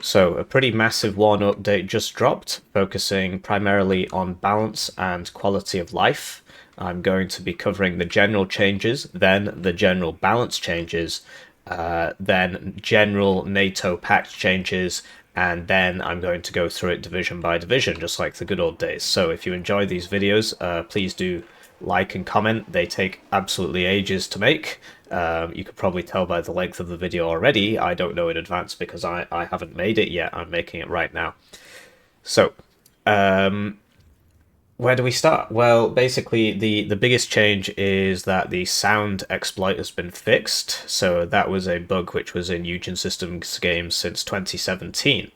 So a pretty massive Warno update just dropped, focusing primarily on balance and quality of life. I'm going to be covering the general changes, then the general balance changes, then general NATO PACT changes, and then I'm going to go through it division by division, just like the good old days. So if you enjoy these videos, please do like and comment. They take absolutely ages to make. You could probably tell by the length of the video already. I don't know in advance because I haven't made it yet. I'm making it right now. So, where do we start? Well, basically, the biggest change is that the sound exploit has been fixed. So that was a bug which was in Eugen Systems games since 2017.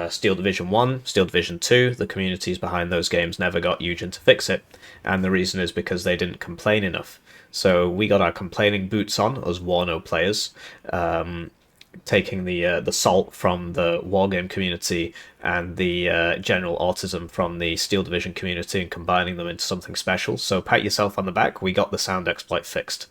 Steel Division 1, Steel Division 2, the communities behind those games never got Eugen to fix it. And the reason is because they didn't complain enough. So we got our complaining boots on as Warno players, taking the salt from the wargame community and the general autism from the Steel Division community and combining them into something special. So pat yourself on the back, we got the sound exploit fixed.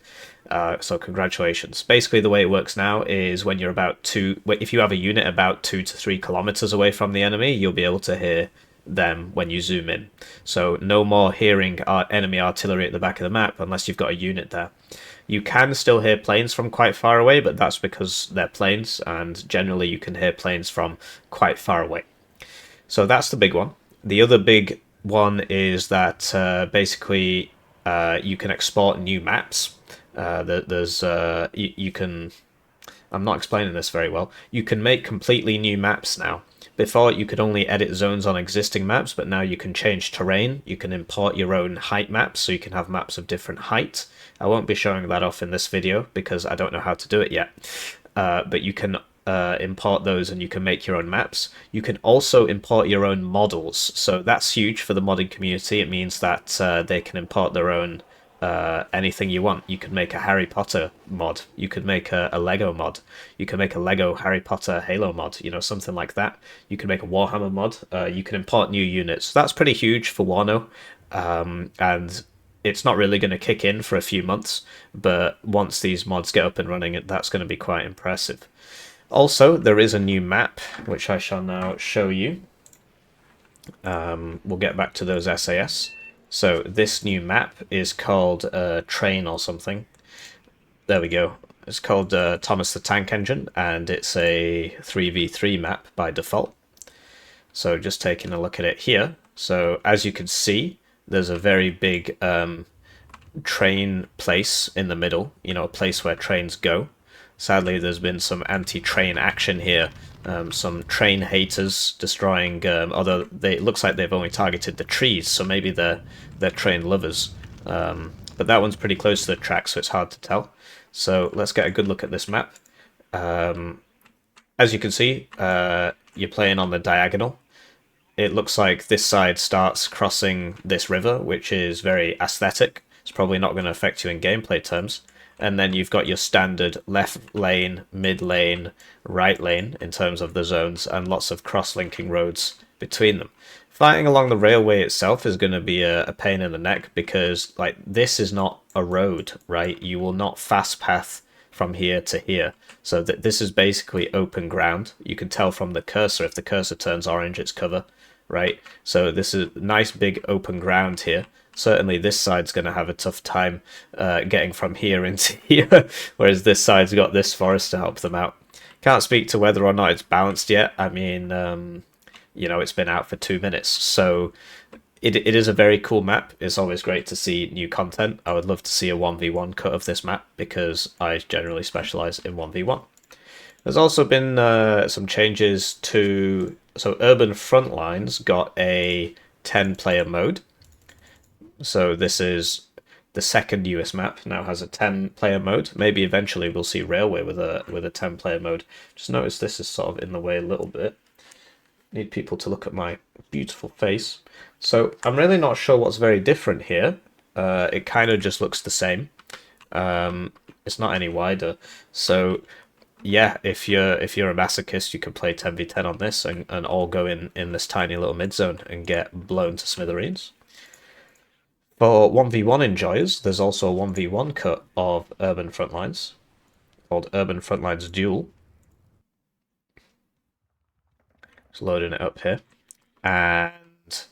So congratulations. Basically the way it works now is when you're if you have a unit about 2 to 3 kilometers away from the enemy, you'll be able to hear them when you zoom in. So no more hearing enemy artillery at the back of the map unless you've got a unit there. You can still hear planes from quite far away, but that's because they're planes, and generally you can hear planes from quite far away. So that's the big one. The other big one is that basically you can export new maps. You can... I'm not explaining this very well. You can make completely new maps now. Before, you could only edit zones on existing maps, but now you can change terrain. You can import your own height maps, so you can have maps of different height. I won't be showing that off in this video because I don't know how to do it yet. But you can import those and you can make your own maps. You can also import your own models. So that's huge for the modding community. It means that they can import their own anything you want. You could make a Harry Potter mod. You could make a Lego mod. You could make a Lego Harry Potter Halo mod, something like that. You could make a Warhammer mod. You can import new units. That's pretty huge for Warno. And it's not really going to kick in for a few months, but once these mods get up and running, that's going to be quite impressive. Also, there is a new map, which I shall now show you. We'll get back to those SAS. So this new map is called Train or something. There we go. It's called Thomas the Tank Engine, and it's a 3v3 map by default. So just taking a look at it here. So as you can see, there's a very big train place in the middle, a place where trains go. Sadly, there's been some anti-train action here. Some train haters destroying, although it looks like they've only targeted the trees, so maybe they're train lovers. But that one's pretty close to the track, so it's hard to tell. So let's get a good look at this map. As you can see, you're playing on the diagonal. It looks like this side starts crossing this river, which is very aesthetic. It's probably not going to affect you in gameplay terms. And then you've got your standard left lane, mid lane, right lane in terms of the zones, and lots of cross-linking roads between them. Fighting along the railway itself is going to be a pain in the neck because this is not a road, right? You will not fast path from here to here. So this is basically open ground. You can tell from the cursor, if the cursor turns orange, it's cover, right? So this is nice big open ground here. Certainly this side's going to have a tough time getting from here into here, whereas this side's got this forest to help them out. Can't speak to whether or not it's balanced yet. I mean, it's been out for 2 minutes, so it is a very cool map. It's always great to see new content. I would love to see a 1v1 cut of this map because I generally specialize in 1v1. There's also been some changes to... So Urban Frontlines got a 10-player mode. So this is the second US map, now has a 10-player mode. Maybe eventually we'll see Railway with a 10-player mode. Just notice this is sort of in the way a little bit. Need people to look at my beautiful face. So I'm really not sure what's very different here. It kind of just looks the same. It's not any wider. So yeah, if you're a masochist, you can play 10v10 on this and all go in this tiny little mid zone and get blown to smithereens. For 1v1 enjoyers, there's also a 1v1 cut of Urban Frontlines, called Urban Frontlines Duel. Just loading it up here. And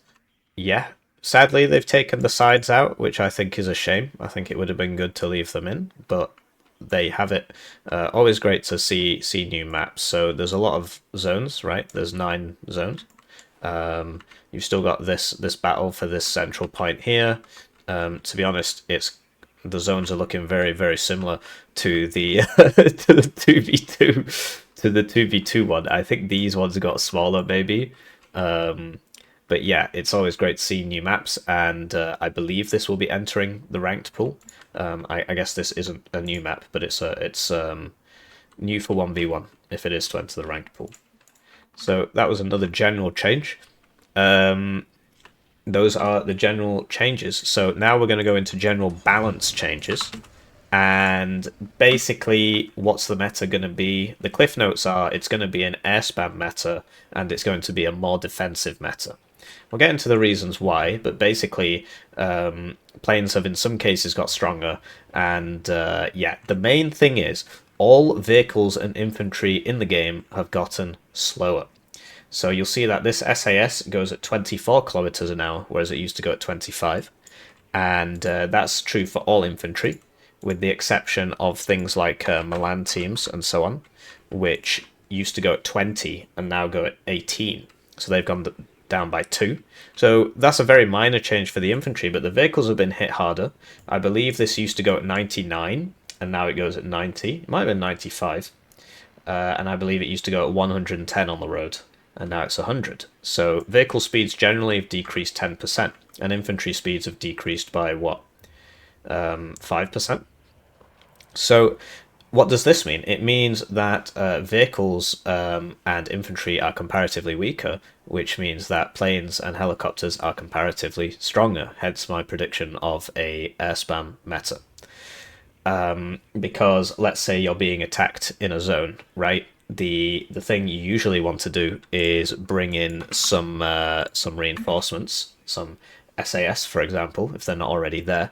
yeah, sadly they've taken the sides out, which I think is a shame. I think it would have been good to leave them in, but there you have it. Always great to see new maps. So there's a lot of zones, right? There's 9 zones. You've still got this battle for this central point here. To be honest, the zones are looking very, very similar to the to the 2v2 to the 2v2 one. I think these ones got smaller maybe. But yeah, it's always great to see new maps, and I believe this will be entering the ranked pool. I guess this isn't a new map, but it's new for 1v1 if it is to enter the ranked pool. So that was another general change. Those are the general changes. So now we're going to go into general balance changes. And basically, what's the meta going to be? The cliff notes are it's going to be an air spam meta, and it's going to be a more defensive meta. We'll get into the reasons why, but basically, planes have in some cases got stronger, and yeah, the main thing is all vehicles and infantry in the game have gotten slower. So you'll see that this SAS goes at 24 kilometers an hour, whereas it used to go at 25. And that's true for all infantry, with the exception of things like Milan teams and so on, which used to go at 20 and now go at 18. So they've gone down by 2. So that's a very minor change for the infantry, but the vehicles have been hit harder. I believe this used to go at 99, and now it goes at 90. It might have been 95. And I believe it used to go at 110 on the road, and now it's 100. So vehicle speeds generally have decreased 10%, and infantry speeds have decreased by what? 5%? So what does this mean? It means that vehicles and infantry are comparatively weaker, which means that planes and helicopters are comparatively stronger, hence my prediction of a air spam meta. Because let's say you're being attacked in a zone, right? The thing you usually want to do is bring in some reinforcements, some SAS, for example, if they're not already there.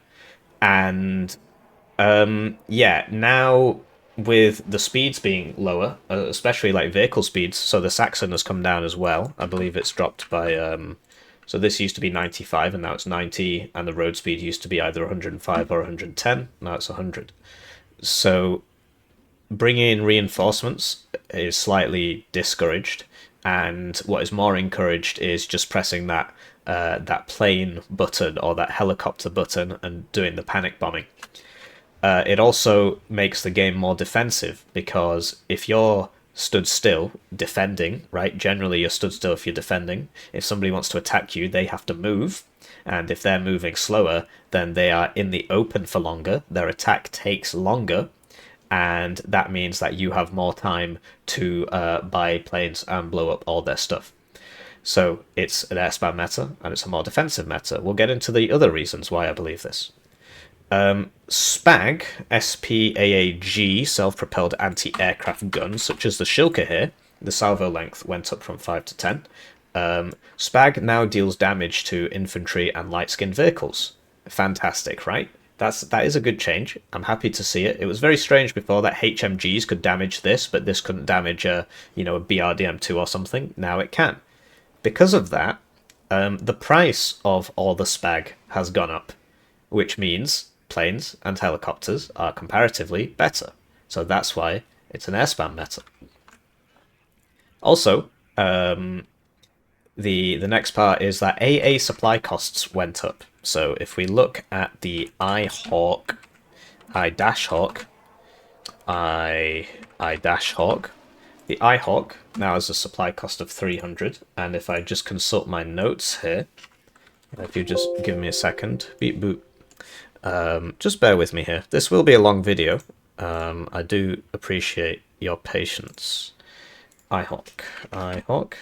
And yeah, now with the speeds being lower, especially like vehicle speeds, so the Saxon has come down as well. I believe it's dropped by so this used to be 95 and now it's 90, and the road speed used to be either 105 or 110. Now it's 100. So bringing in reinforcements is slightly discouraged, and what is more encouraged is just pressing that plane button or that helicopter button and doing the panic bombing. It also makes the game more defensive, because if you're stood still defending, right? Generally, you're stood still if you're defending. If somebody wants to attack you, they have to move. And if they're moving slower, then they are in the open for longer. Their attack takes longer. And that means that you have more time to buy planes and blow up all their stuff. So it's an air spam meta, and it's a more defensive meta. We'll get into the other reasons why I believe this. SPAG, SPAAG, self-propelled anti-aircraft guns, such as the Shilka here, the salvo length went up from 5 to 10. SPAG now deals damage to infantry and light-skinned vehicles. Fantastic, right? That is a good change. I'm happy to see it. It was very strange before that HMGs could damage this, but this couldn't damage a BRDM2 or something. Now it can. Because of that, the price of all the SPAG has gone up, which means planes and helicopters are comparatively better. So that's why it's an air spam meta. Also, the next part is that AA supply costs went up. So if we look at the iHawk, iDashHawk, iDashHawk, the iHawk now has a supply cost of 300, and if I just consult my notes here, if you just give me a second, beep boop. Just bear with me here. This will be a long video. I do appreciate your patience. iHawk.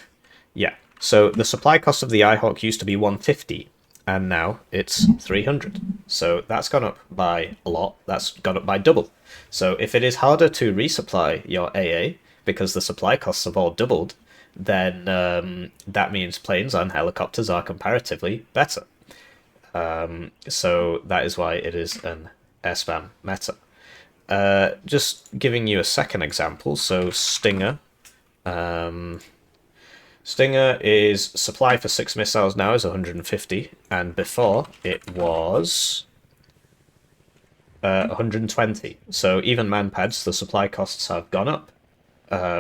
Yeah. So the supply cost of the iHawk used to be 150, and now it's 300. So that's gone up by a lot. That's gone up by double. So if it is harder to resupply your AA because the supply costs have all doubled, then that means planes and helicopters are comparatively better. So that is why it is an air spam meta. Just giving you a second example. So Stinger, Stinger is supply for 6 missiles now is 150, and before it was 120. So even manpads, the supply costs have gone up,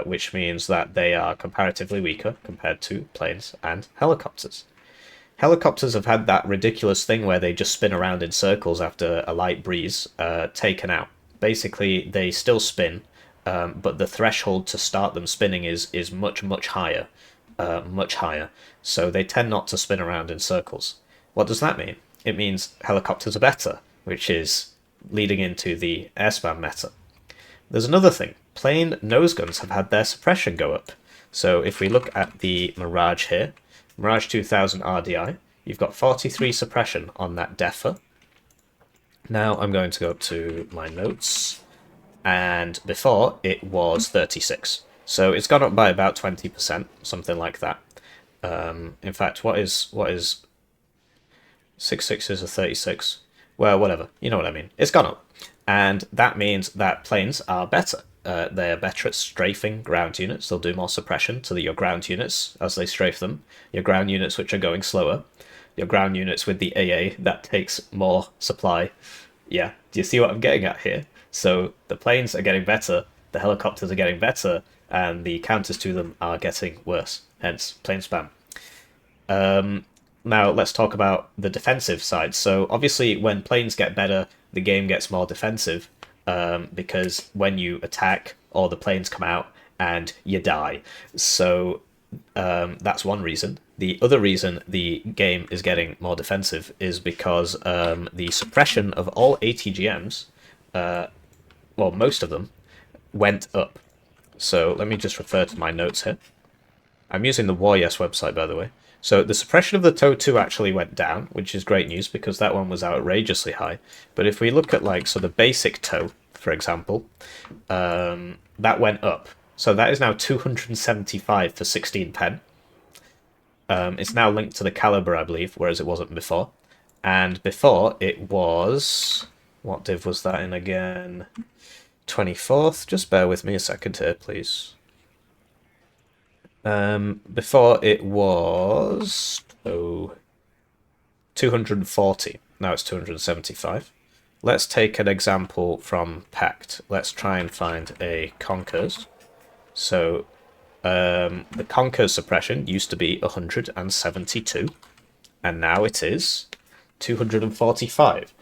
which means that they are comparatively weaker compared to planes and helicopters. Helicopters have had that ridiculous thing where they just spin around in circles after a light breeze taken out. Basically, they still spin, but the threshold to start them spinning is much, much higher. Much higher. So they tend not to spin around in circles. What does that mean? It means helicopters are better, which is leading into the air spam meta. There's another thing. Plane nose guns have had their suppression go up. So if we look at the Mirage here, Mirage 2000 RDI, you've got 43 suppression on that DEFA. Now I'm going to go up to my notes, and before it was 36. So it's gone up by about 20%, something like that. In fact, what is 6 is a 36? Well, whatever. You know what I mean. It's gone up. And that means that planes are better. They're better at strafing ground units. They'll do more suppression to your ground units as they strafe them. Your ground units which are going slower. Your ground units with the AA, that takes more supply. Yeah, do you see what I'm getting at here? So the planes are getting better, the helicopters are getting better, and the counters to them are getting worse. Hence, plane spam. Now let's talk about the defensive side. So obviously when planes get better, the game gets more defensive, because when you attack, all the planes come out and you die. So that's one reason. The other reason the game is getting more defensive is because the suppression of all ATGMs, well, most of them, went up. So let me just refer to my notes here. I'm using the WarYes website, by the way. So the suppression of the TOW 2 actually went down, which is great news because that one was outrageously high. But if we look at the basic TOW, for example, that went up. So that is now 275 for 16 pen. It's now linked to the caliber, I believe, whereas it wasn't before. And before it was... What div was that in again? 24th. Just bear with me a second here, please. Before it was 240. Now it's 275. Let's take an example from PACT. Let's try and find a Conkers. So the Conkers suppression used to be 172, and now it is 245.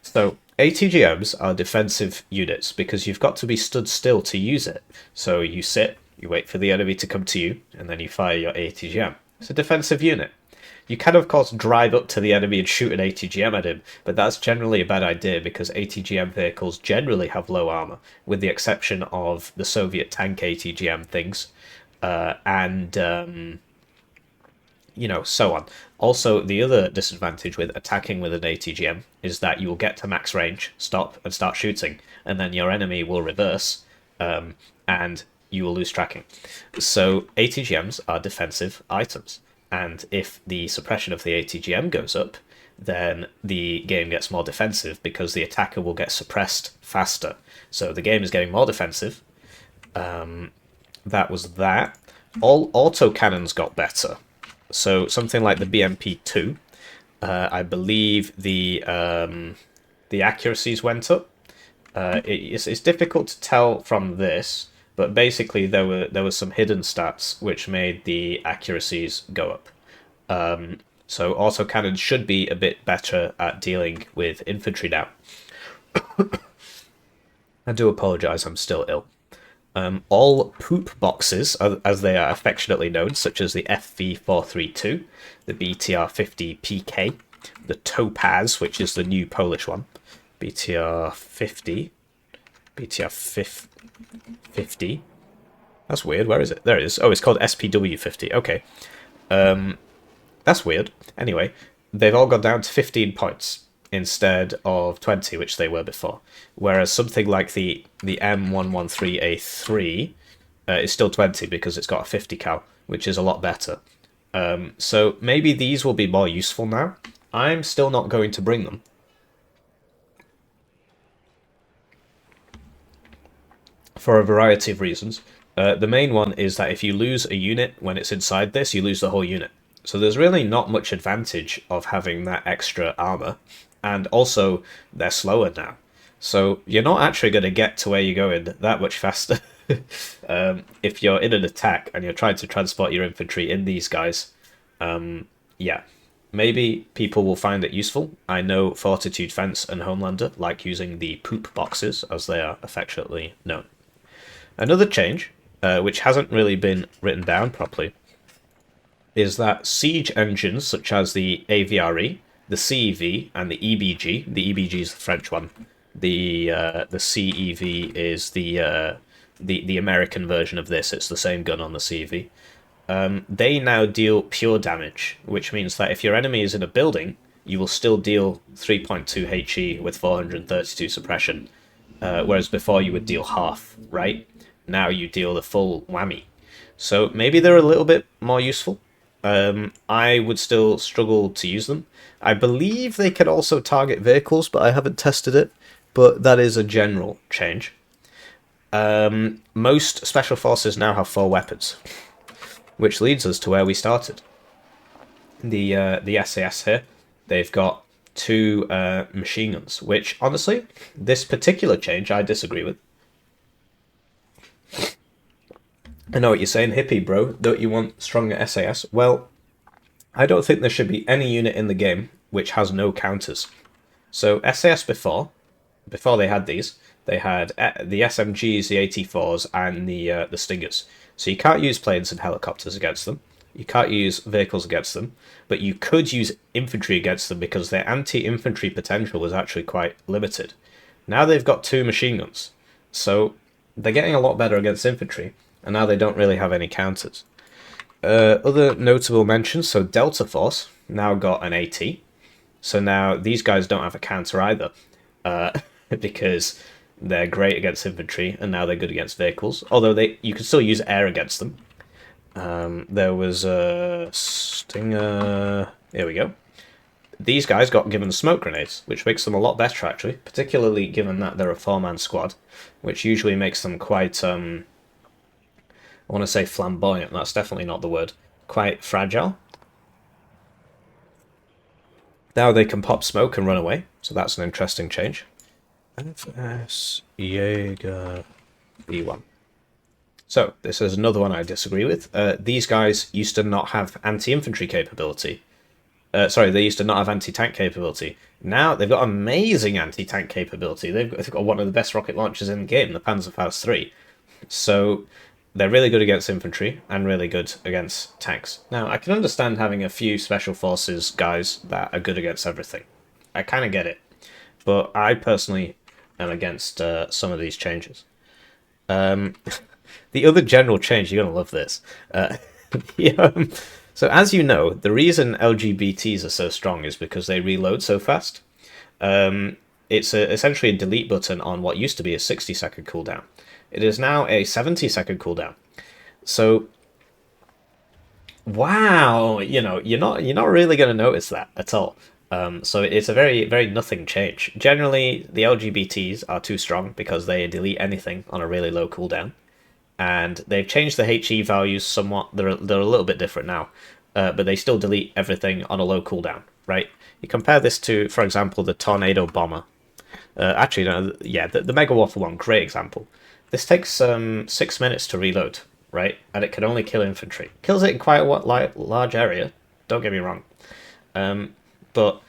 So ATGMs are defensive units because you've got to be stood still to use it. So you sit, you wait for the enemy to come to you, and then you fire your ATGM. It's a defensive unit. You can, of course, drive up to the enemy and shoot an ATGM at him, but that's generally a bad idea because ATGM vehicles generally have low armor, with the exception of the Soviet tank ATGM things, and so on. Also, the other disadvantage with attacking with an ATGM is that you will get to max range, stop, and start shooting, and then your enemy will reverse, and you will lose tracking. So ATGMs are defensive items, and if the suppression of the ATGM goes up, then the game gets more defensive because the attacker will get suppressed faster. So the game is getting more defensive. That was that. All autocannons got better. So something like the BMP-2, I believe the accuracies went up. It's difficult to tell from this, but basically there were some hidden stats which made the accuracies go up. So autocannons should be a bit better at dealing with infantry now. I do apologise, I'm still ill. All poop boxes, as they are affectionately known, such as the FV432, the BTR-50 PK, the Topaz, which is the new Polish one, BTR-50, BTR-50. That's weird. Where is it? There it is. Oh, it's called SPW-50. Okay. That's weird. Anyway, they've all gone down to 15 points instead of 20, which they were before. Whereas something like the M113A3 is still 20 because it's got a 50 cal, which is a lot better. So maybe these will be more useful now. I'm still not going to bring them. For a variety of reasons. The main one is that if you lose a unit when it's inside this, you lose the whole unit. So there's really not much advantage of having that extra armor. And also, they're slower now. So you're not actually going to get to where you're going that much faster. If you're in an attack and you're trying to transport your infantry in these guys, yeah, maybe people will find it useful. I know Fortitude Fence and Homelander like using the poop boxes, as they are affectionately known. Another change, which hasn't really been written down properly, is that siege engines such as the AVRE, the CEV, and the EBG. The EBG is the French one. The CEV is the American version of this. It's the same gun on the CEV. They now deal pure damage, which means that if your enemy is in a building, you will still deal 3.2 HE with 432 suppression, whereas before you would deal half, right? Now you deal the full whammy. So maybe they're a little bit more useful. I would still struggle to use them. I believe they can also target vehicles, but I haven't tested it. But that is a general change. Most special forces now have 4 weapons, which leads us to where we started. The SAS here, they've got 2 machine guns, which honestly, this particular change I disagree with. I know what you're saying, Hippie bro, don't you want stronger SAS? Well, I don't think there should be any unit in the game which has no counters. So SAS before they had these, they had the SMGs, the AT4s, and the Stingers. So you can't use planes and helicopters against them. You can't use vehicles against them, but you could use infantry against them because their anti-infantry potential was actually quite limited. Now they've got 2 machine guns, so they're getting a lot better against infantry, and now they don't really have any counters. Other notable mentions, so Delta Force now got an AT, so now these guys don't have a counter either, because they're great against infantry, and now they're good against vehicles, although you can still use air against them. There was a Stinger. Here we go. These guys got given smoke grenades, which makes them a lot better, actually, particularly given that they're a 4-man squad, which usually makes them quite, I want to say flamboyant, that's definitely not the word, quite fragile. Now they can pop smoke and run away, so that's an interesting change. FS Jaeger B1. So, this is another one I disagree with. These guys used to not have anti-infantry capability. They used to not have anti-tank capability. Now they've got amazing anti-tank capability. They've got one of the best rocket launchers in the game, the Panzerfaust 3. So, they're really good against infantry and really good against tanks. Now, I can understand having a few special forces guys that are good against everything. I kind of get it. But I personally am against some of these changes. The other general change, you're going to love this. So as you know, the reason LGBTs are so strong is because they reload so fast. It's essentially a delete button on what used to be a 60-second cooldown. It is now a 70-second cooldown. So, wow, you're not really going to notice that at all. So it's a very, very nothing change. Generally, the LGBTs are too strong because they delete anything on a really low cooldown. And they've changed the HE values somewhat. They're a little bit different now, but they still delete everything on a low cooldown, right? You compare this to, for example, the Tornado Bomber. The Mega Waffle one, great example. This takes 6 minutes to reload, right? And it can only kill infantry. Kills it in quite a large area, don't get me wrong. But,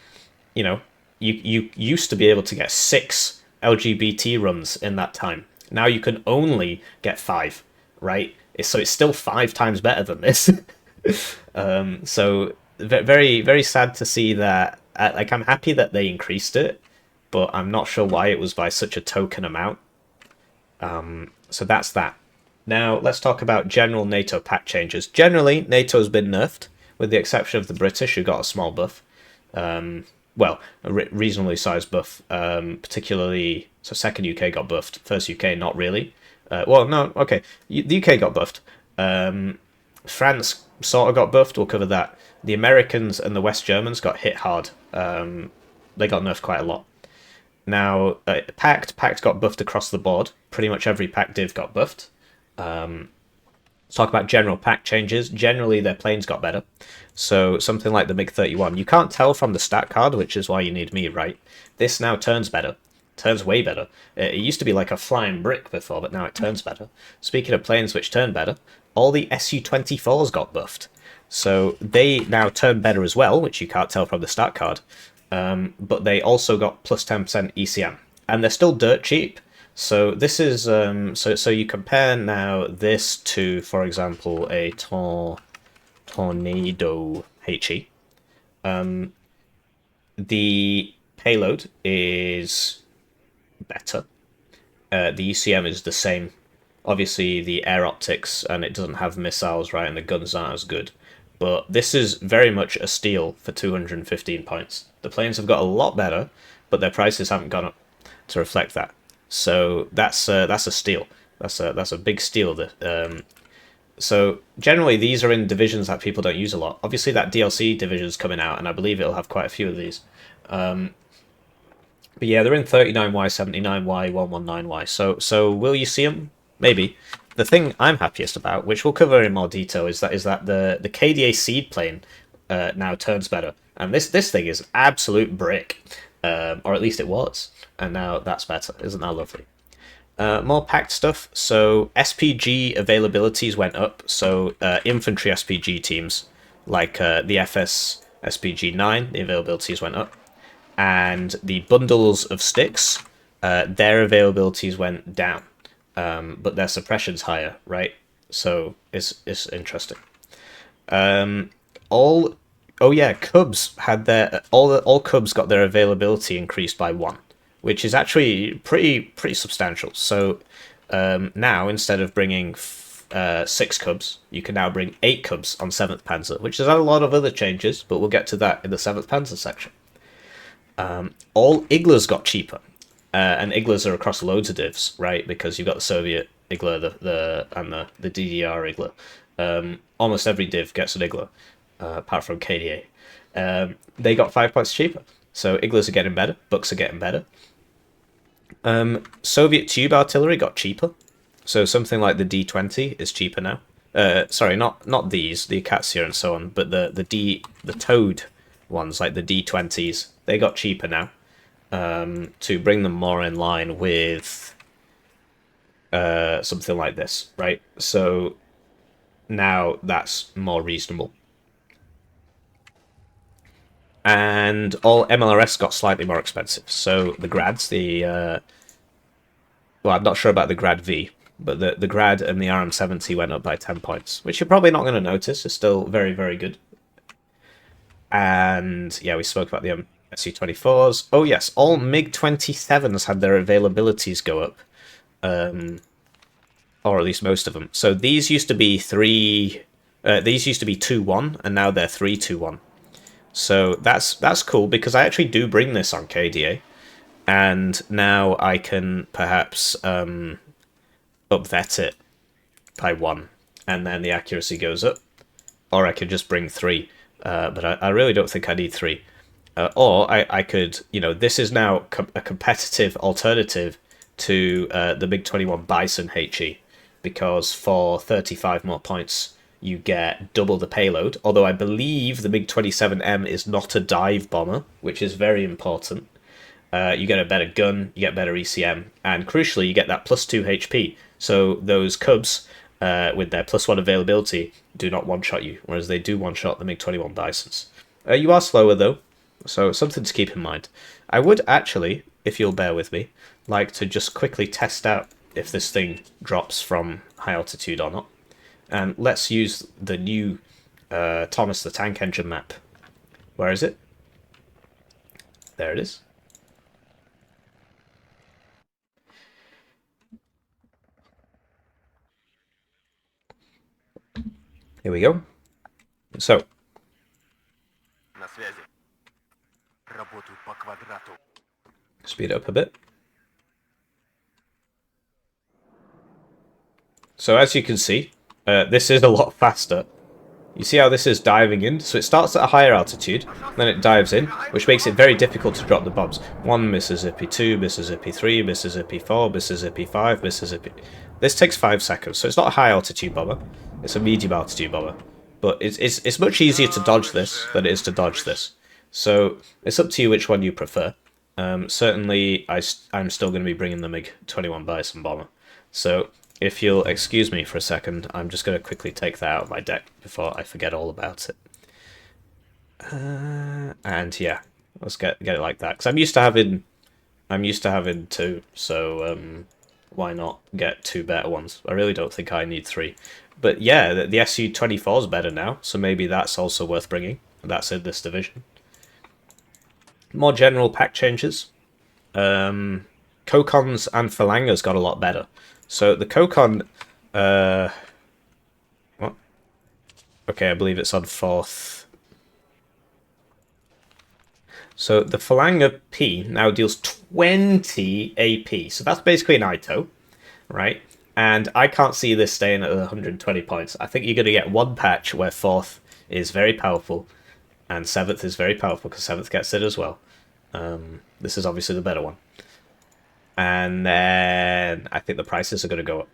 you used to be able to get 6 LGBT runs in that time. Now you can only get 5, right? So it's still 5 times better than this. So very, very sad to see that. I'm happy that they increased it, but I'm not sure why it was by such a token amount. So that's that. Now let's talk about general NATO PACT changes. Generally, NATO's been nerfed, with the exception of the British, who got a small buff. A reasonably sized buff, particularly. So second UK got buffed, first UK not really. The UK got buffed. France sort of got buffed, we'll cover that. The Americans and the West Germans got hit hard. They got nerfed quite a lot. Now, PACT got buffed across the board. Pretty much every PACT div got buffed. Let's talk about general pack changes. Generally, their planes got better. So something like the MiG-31. You can't tell from the stat card, which is why you need me, right? This now turns better. Turns way better. It used to be like a flying brick before, but now it turns better. Speaking of planes which turn better, all the Su-24s got buffed. So they now turn better as well, which you can't tell from the stat card. But they also got plus 10% ECM. And they're still dirt cheap. So this is so you compare now this to, for example, a Tornado HE. The payload is better. The ECM is the same. Obviously, the air optics and it doesn't have missiles, right? And the guns aren't as good. But this is very much a steal for 215 points. The planes have got a lot better, but their prices haven't gone up to reflect that. So that's a steal. That's a big steal. So generally these are in divisions that people don't use a lot. Obviously that DLC division is coming out, and I believe it'll have quite a few of these. But yeah, they're in 39Y, 79Y, 119Y. So will you see them? Maybe. The thing I'm happiest about, which we'll cover in more detail, is that the KDA seed plane now turns better, and this thing is absolute brick, or at least it was, and now that's better. Isn't that lovely? More packed stuff. So SPG availabilities went up. So infantry SPG teams like the FS SPG 9, the availabilities went up, and the bundles of sticks, their availabilities went down, but their suppression's higher, right? So it's interesting. All Oh yeah, Cubs had their all Cubs got their availability increased by 1, which is actually pretty substantial. So now instead of bringing 6 Cubs, you can now bring 8 Cubs on 7th Panzer, which has had a lot of other changes, but we'll get to that in the 7th Panzer section. All Iglas got cheaper, and Iglas are across loads of divs, right? Because you've got the Soviet Igla, the DDR Igla. Almost every div gets an Igla, apart from KDA. They got 5 points cheaper, so Iglas are getting better, Bucks are getting better. Soviet tube artillery got cheaper, so something like the D20 is cheaper now. Sorry, not these, the Akatsia and so on, but the Toad ones, like the D20s, they got cheaper now, to bring them more in line with something like this, right? So now that's more reasonable. And all MLRS got slightly more expensive. So the Grads, well, I'm not sure about the Grad V, but the Grad and the RM70 went up by 10 points, which you're probably not going to notice. It's still very, very good. And yeah, we spoke about the Su-24s. Oh yes, all MiG-27s had their availabilities go up, or at least most of them. So these used to be 2-1, and now they're 3-2-1. So that's cool, because I actually do bring this on KDA, and now I can perhaps upvet it by 1, and then the accuracy goes up. Or I could just bring 3, but I really don't think I need 3. Or I could, this is now a competitive alternative to the MiG-21 Bison HE, because for 35 more points you get double the payload, although I believe the MiG-27M is not a dive bomber, which is very important. You get a better gun, you get better ECM, and crucially you get that plus 2 HP, so those Cubs, with their plus 1 availability, do not one-shot you, whereas they do one-shot the MiG-21 Bisons. You are slower though, so something to keep in mind. I would actually, if you'll bear with me, like to just quickly test out if this thing drops from high altitude or not. And let's use the new Thomas the Tank Engine map. Where is it? There it is. Here we go. So, speed it up a bit. So as you can see, this is a lot faster. You see how this is diving in? So it starts at a higher altitude, then it dives in, which makes it very difficult to drop the bombs. 1 Mississippi, 2 Mississippi, 3 Mississippi, 4 Mississippi, 5 Mississippi. This takes 5 seconds, so it's not a high altitude bomber. It's a medium altitude bomber. But it's much easier to dodge this than it is to dodge this. So it's up to you which one you prefer. Certainly, I'm still going to be bringing the MiG-21 Bison bomber. So if you'll excuse me for a second, I'm just going to quickly take that out of my deck before I forget all about it. And yeah, let's get it like that. Because I'm used to having 2, so why not get 2 better ones? I really don't think I need 3. But yeah, the Su-24 is better now, so maybe that's also worth bringing. That's in this division. More general pack changes. Kokons and Phalangers got a lot better. So the Kokon... what? Okay, I believe it's on 4th. So the Phalanger P now deals 20 AP. So that's basically an ITO, right? And I can't see this staying at 120 points. I think you're going to get one patch where 4th is very powerful, and 7th is very powerful because 7th gets it as well. This is obviously the better one. And then I think the prices are going to go up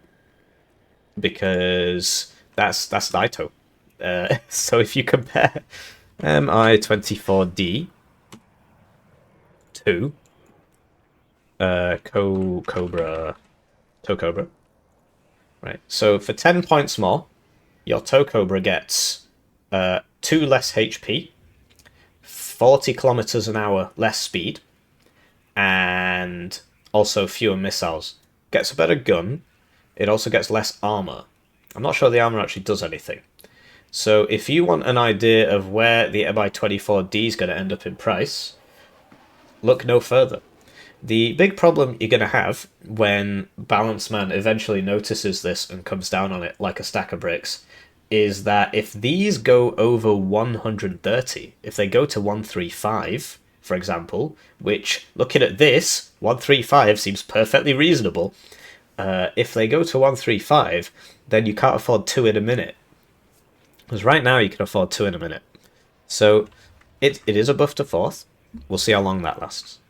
because that's NITO. So if you compare MI-24D to Cobra, right? So for 10 points more, your Cobra gets 2 less HP, 40 kilometers an hour less speed, and also fewer missiles. Gets a better gun. It also gets less armor. I'm not sure the armor actually does anything. So if you want an idea of where the MI-24D is going to end up in price, look no further. The big problem you're going to have when Balance Man eventually notices this and comes down on it like a stack of bricks is that if these go over 130, if they go to 135, for example, which, looking at this, 135 seems perfectly reasonable. If they go to 135, then you can't afford 2 in a minute. Because right now you can afford 2 in a minute. So it is a buff to 4th. We'll see how long that lasts.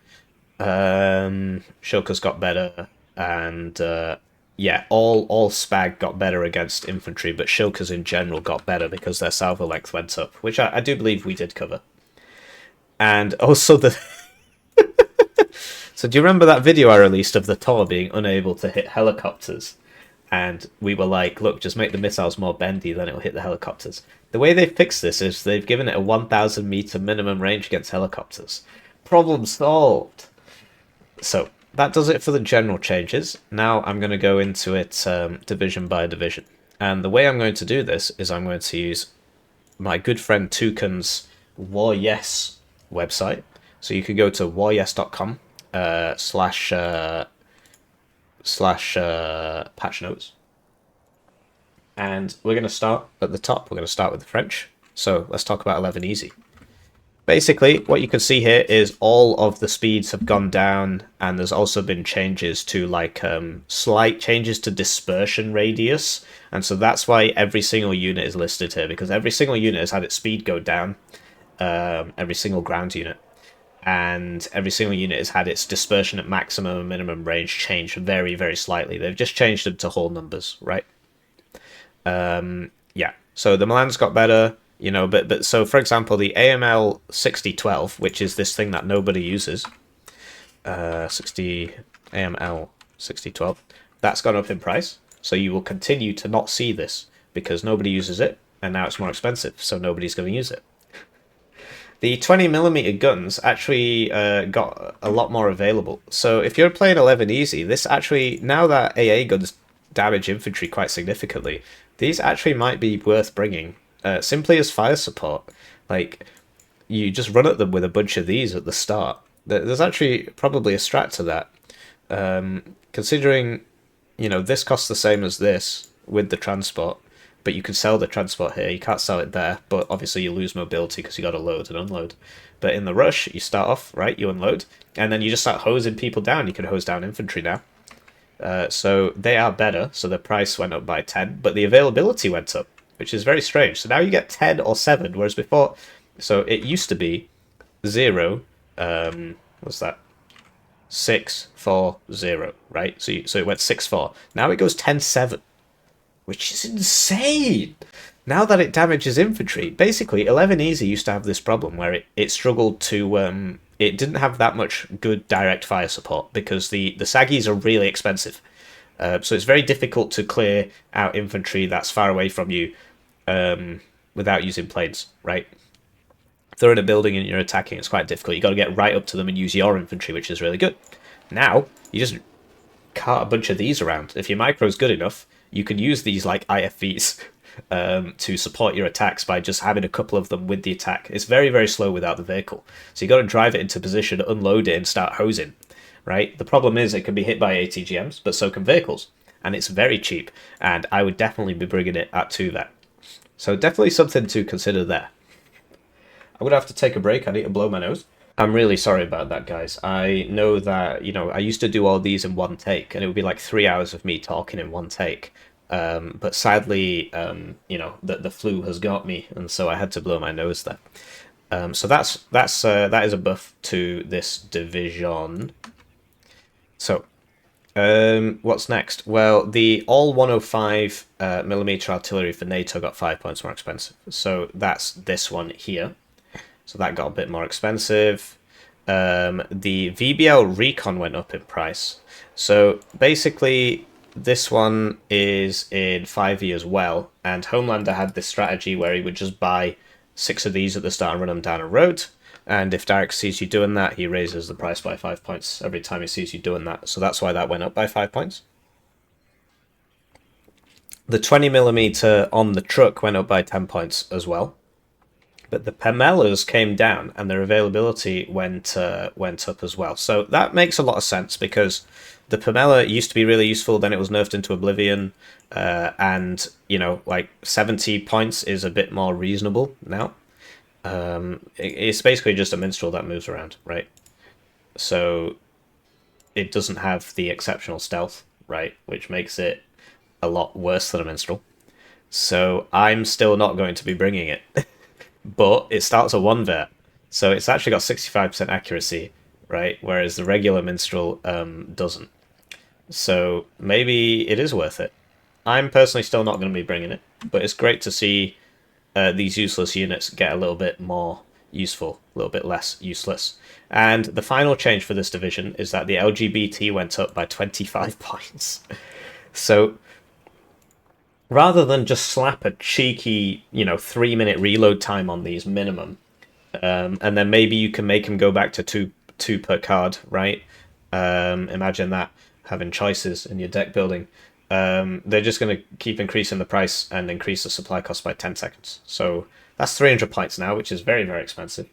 Shilka's got better, and yeah, all Spag got better against infantry, but Shilka's in general got better because their salvo length went up, which I do believe we did cover. And also the... So do you remember that video I released of the Tor being unable to hit helicopters? And we were like, look, just make the missiles more bendy, then it'll hit the helicopters. The way they've fixed this is they've given it a 1,000 meter minimum range against helicopters. Problem solved! So, that does it for the general changes. Now I'm going to go into it division by division. And the way I'm going to do this is I'm going to use my good friend Toucan's War Yes website. So you can go to waryes.com / patch notes. And we're going to start at the top. We're going to start with the French. So let's talk about 11 Easy. Basically, what you can see here is all of the speeds have gone down, and there's also been changes to, like, slight changes to dispersion radius, and so that's why every single unit is listed here, because every single unit has had its speed go down, every single ground unit, and every single unit has had its dispersion at maximum and minimum range changed very, very slightly. They've just changed them to whole numbers, right? Yeah, so the Milan's got better. You know, but so for example, the AML 6012, which is this thing that nobody uses, AML 6012, that's gone up in price. So you will continue to not see this because nobody uses it, and now it's more expensive, so nobody's going to use it. The 20mm guns actually got a lot more available. So if you're playing 11 Easy, this actually, now that AA guns damage infantry quite significantly, these actually might be worth bringing. Simply as fire support. Like, you just run at them with a bunch of these at the start. There's actually probably a strat to that. Considering, you know, this costs the same as this with the transport, but you can sell the transport here. You can't sell it there, but obviously you lose mobility because you got to load and unload. But in the rush, you start off, right, you unload, and then you just start hosing people down. You can hose down infantry now. So they are better, so the price went up by 10, but the availability went up. which is very strange. So now you get 10 or 7, whereas before, so it used to be 0, what's that? 6, 4, 0, right? So it went 6, 4. Now it goes 10, 7, which is insane. Now that it damages infantry, basically 11 Easy used to have this problem where it struggled to it didn't have that much good direct fire support because the Saggies are really expensive. So it's very difficult to clear out infantry that's far away from you without using planes, right? If they're in a building and you're attacking, it's quite difficult. You got to get right up to them and use your infantry, which is really good. Now you just cart a bunch of these around. If your micro's good enough, you can use these like IFVs to support your attacks by just having a couple of them with the attack. It's very, very slow without the vehicle. So you got to drive it into position, unload it, and start hosing, right? The problem is it can be hit by ATGMs, but so can vehicles. And it's very cheap, and I would definitely be bringing it at 2 there. So definitely something to consider there. I'm going to have to take a break. I need to blow my nose. I'm really sorry about that, guys. I know that, I used to do all these in one take, and it would be like 3 hours of me talking in one take. But sadly, the flu has got me, and so I had to blow my nose there. So that is a buff to this division. So, what's next? Well, the all 105 millimeter artillery for NATO got 5 points more expensive. So that's this one here. So that got a bit more expensive. The VBL Recon went up in price. So basically, this one is in 5e as well, and Homelander had this strategy where he would just buy 6 of these at the start and run them down a road, and if Derek sees you doing that, he raises the price by 5 points every time he sees you doing that, so that's why that went up by 5 points. The 20mm on the truck went up by 10 points as well, but the Pamellas came down and their availability went up as well. So that makes a lot of sense because the Pamela used to be really useful, then it was nerfed into Oblivion, and, like 70 points is a bit more reasonable now. It's basically just a minstrel that moves around, right? So it doesn't have the exceptional stealth, right, which makes it a lot worse than a minstrel. So I'm still not going to be bringing it. But it starts at 1 vet, so it's actually got 65% accuracy, right? Whereas the regular minstrel doesn't. So maybe it is worth it. I'm personally still not going to be bringing it, but it's great to see these useless units get a little bit more useful, a little bit less useless. And the final change for this division is that the LGBT went up by 25 points. So rather than just slap a cheeky, 3-minute reload time on these minimum, and then maybe you can make them go back to two per card, right? Imagine that, having choices in your deck building. They're just going to keep increasing the price and increase the supply cost by 10 seconds. So that's 300 points now, which is very, very expensive.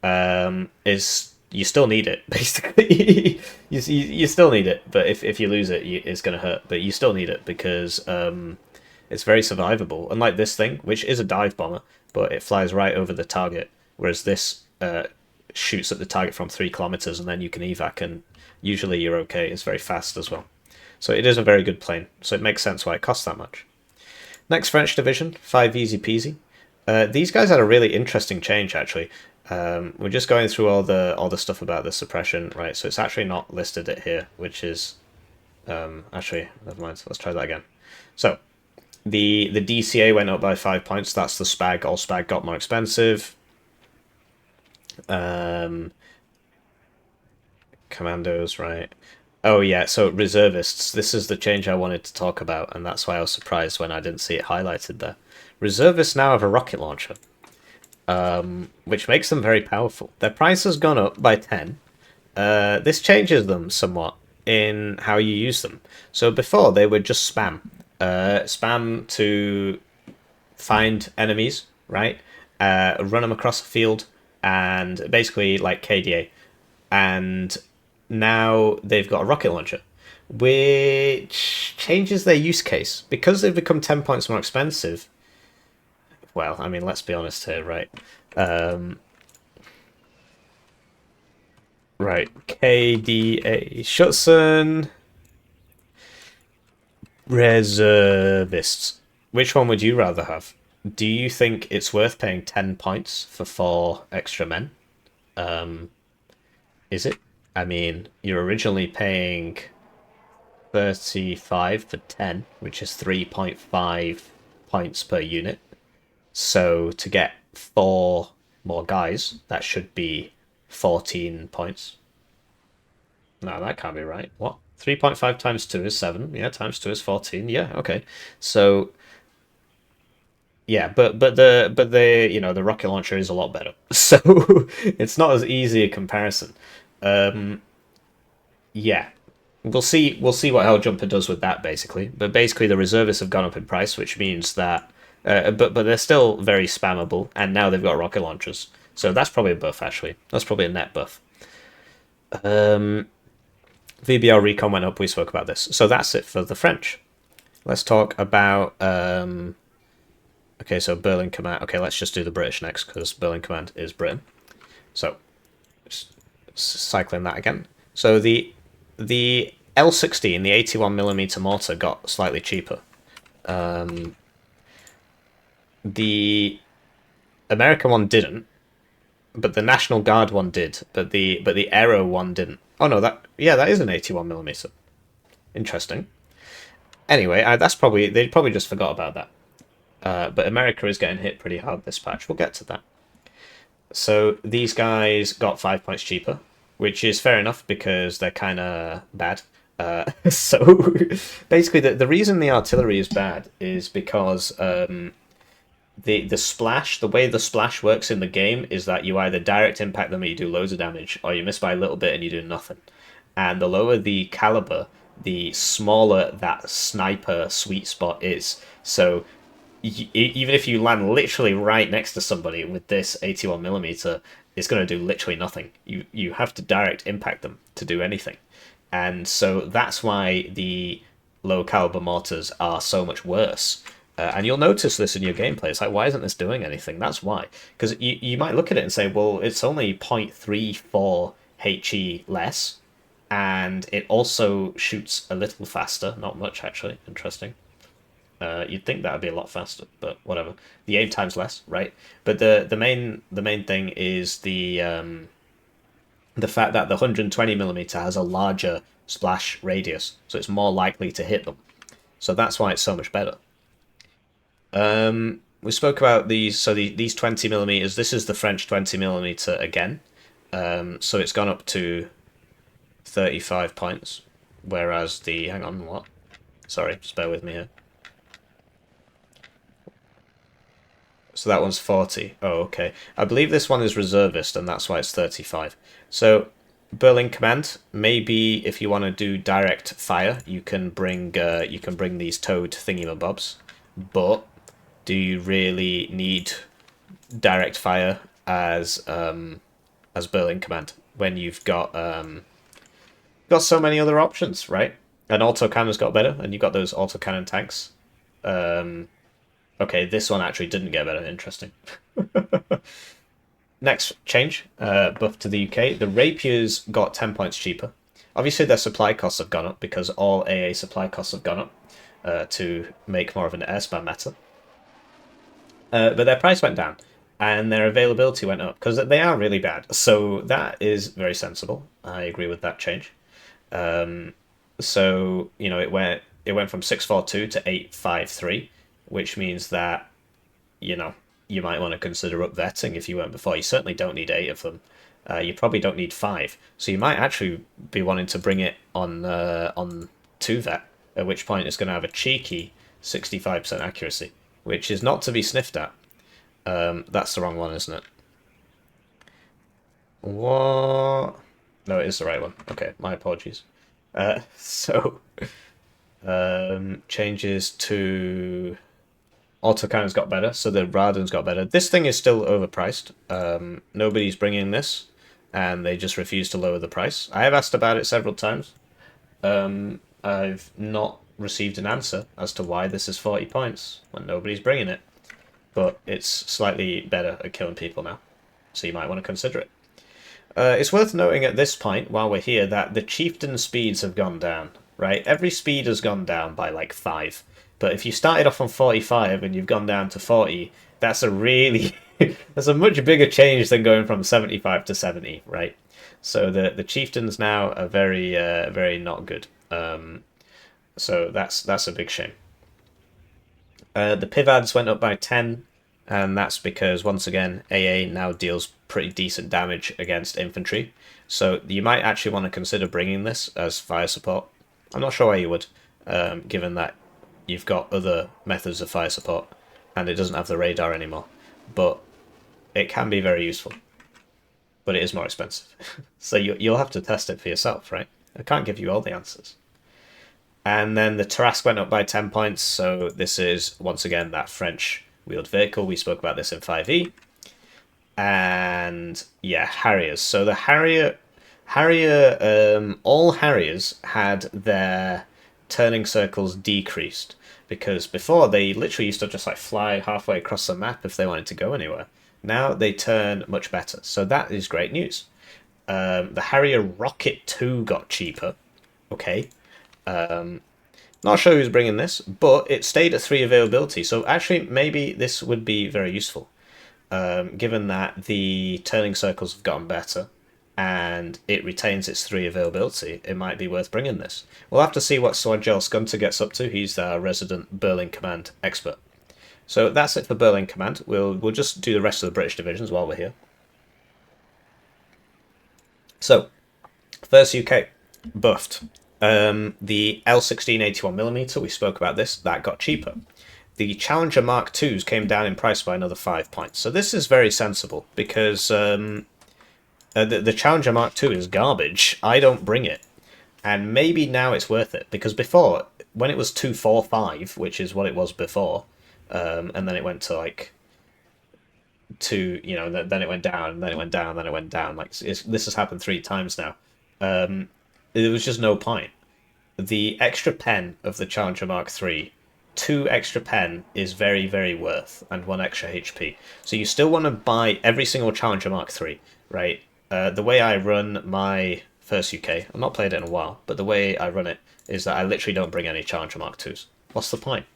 You still need it, basically. you still need it, but if you lose it, it's going to hurt. But you still need it because it's very survivable. Unlike this thing, which is a dive bomber, but it flies right over the target, whereas this shoots at the target from 3 kilometers, and then you can evac, and usually you're okay. It's very fast as well. So it is a very good plane, so it makes sense why it costs that much. Next French division, 5 easy peasy. These guys had a really interesting change, actually. We're just going through all the stuff about the suppression, right? So it's actually not listed it here, which is actually, never mind. Let's try that again. So the DCA went up by 5 points. That's the Spag. All Spag got more expensive. Commandos, right? Oh yeah, so reservists. This is the change I wanted to talk about, and that's why I was surprised when I didn't see it highlighted there. Reservists now have a rocket launcher, which makes them very powerful. Their price has gone up by 10. This changes them somewhat in how you use them. So before, they would just spam. Spam to find enemies, right? Run them across the field, and basically like KDA. And now they've got a rocket launcher, which changes their use case. Because they've become 10 points more expensive, well, I mean, let's be honest here, right? Right, KDA, Schutzen, reservists. Which one would you rather have? Do you think it's worth paying 10 points for 4 extra men? Um, is it? I mean, you're originally paying 35 for 10, which is 3.5 points per unit. So to get 4 more guys, that should be 14 points. No, that can't be right. What? 3.5 times 2 is 7. Yeah, times 2 is 14. Yeah, okay. So yeah, but the the rocket launcher is a lot better. So it's not as easy a comparison. Um yeah. We'll see what Helljumper does with that basically. But basically the reservists have gone up in price, which means that but they're still very spammable, and now they've got rocket launchers. So that's probably a buff actually. That's probably a net buff. Um VBL recon went up, we spoke about this. So that's it for the French. Let's talk about okay, so Berlin Command. Okay, let's just do the British next because Berlin Command is Britain. So cycling that again. So the L16, the 81mm mortar, got slightly cheaper. The American one didn't, but the National Guard one did. But the Aero one didn't. Oh no, that is an 81mm. Interesting. Anyway, that's probably they probably just forgot about that. But America is getting hit pretty hard this patch. We'll get to that. So these guys got 5 points cheaper, which is fair enough because they're kind of bad. So basically, the reason the artillery is bad is because the splash, the way the splash works in the game is that you either direct impact them and you do loads of damage, or you miss by a little bit and you do nothing. And the lower the caliber, the smaller that sniper sweet spot is. So even if you land literally right next to somebody with this 81mm, it's going to do literally nothing. You have to direct impact them to do anything. And so that's why the low caliber mortars are so much worse. And you'll notice this in your gameplay. It's like, why isn't this doing anything? That's why. Because you might look at it and say, well, it's only 0.34 HE less, and it also shoots a little faster. Not much, actually. Interesting. You'd think that would be a lot faster, but whatever. The aim time's less, right? But the main thing is the fact that the 120mm has a larger splash radius, so it's more likely to hit them. So that's why it's so much better. We spoke about these. So these 20mm. This is the French 20mm again. So it's gone up to 35 points, whereas the hang on what? Sorry, just bear with me here. So that one's 40. Oh, okay. I believe this one is reservist, and that's why it's 35. So Berlin Command, maybe if you want to do direct fire, you can bring these towed thingy-mabobs. But do you really need direct fire as Berlin Command when you've got so many other options, right? And autocannon's got better, and you've got those autocannon tanks. Okay, this one actually didn't get better. Interesting. Next change, buff to the UK. The Rapiers got 10 points cheaper. Obviously, their supply costs have gone up because all AA supply costs have gone up to make more of an air spam meta. But their price went down, and their availability went up because they are really bad. So that is very sensible. I agree with that change. So it went from 642 to 853, which means that you might want to consider upvetting if you weren't before. You certainly don't need 8 of them. You probably don't need 5. So you might actually be wanting to bring it on 2 vet, at which point it's going to have a cheeky 65% accuracy, which is not to be sniffed at. That's the wrong one, isn't it? What? No, it is the right one. Okay, my apologies. So changes to autocannon's got better, so the Raden's got better. This thing is still overpriced. Nobody's bringing this, and they just refuse to lower the price. I have asked about it several times. I've not received an answer as to why this is 40 points when nobody's bringing it. But it's slightly better at killing people now, so you might want to consider it. It's worth noting at this point, while we're here, that the chieftain speeds have gone down, right? Every speed has gone down by like 5. But if you started off on 45 and you've gone down to 40, that's a really that's a much bigger change than going from 75 to 70, right? So the chieftains now are very not good. So that's a big shame. The Pivads went up by 10, and that's because, once again, AA now deals pretty decent damage against infantry. So you might actually want to consider bringing this as fire support. I'm not sure why you would, given that you've got other methods of fire support, and it doesn't have the radar anymore. But it can be very useful. But it is more expensive. So you'll have to test it for yourself, right? I can't give you all the answers. And then the Tarrasque went up by 10 points, so this is, once again, that French wheeled vehicle. We spoke about this in 5e. And, yeah, Harriers. So the all Harriers had their turning circles decreased, because before they literally used to just like fly halfway across the map if they wanted to go anywhere. Now they turn much better, so that is great news. The Harrier Rocket 2 got cheaper. Okay. Not sure who's bringing this, but it stayed at 3 availability, so actually maybe this would be very useful, given that the turning circles have gotten better and it retains its 3 availability. It might be worth bringing this. We'll have to see what Swagel Skunter gets up to. He's our resident Berlin Command expert. So that's it for Berlin Command. We'll just do the rest of the British divisions while we're here. So, first UK, buffed. The L16 81mm, we spoke about this, that got cheaper. The Challenger Mark IIs came down in price by another 5 points. So this is very sensible, because the Challenger Mark II is garbage. I don't bring it. And maybe now it's worth it, because before, when it was 245, which is what it was before, and then it went to like then it went down, and then it went down, then it went down. Like this has happened 3 times now. There was just no point. The extra pen of the Challenger Mark III, 2 extra pen is very, very worth, and 1 extra HP. So you still want to buy every single Challenger Mark III, right? The way I run my first UK, I've not played it in a while, but the way I run it is that I literally don't bring any Challenger Mark IIs. What's the point?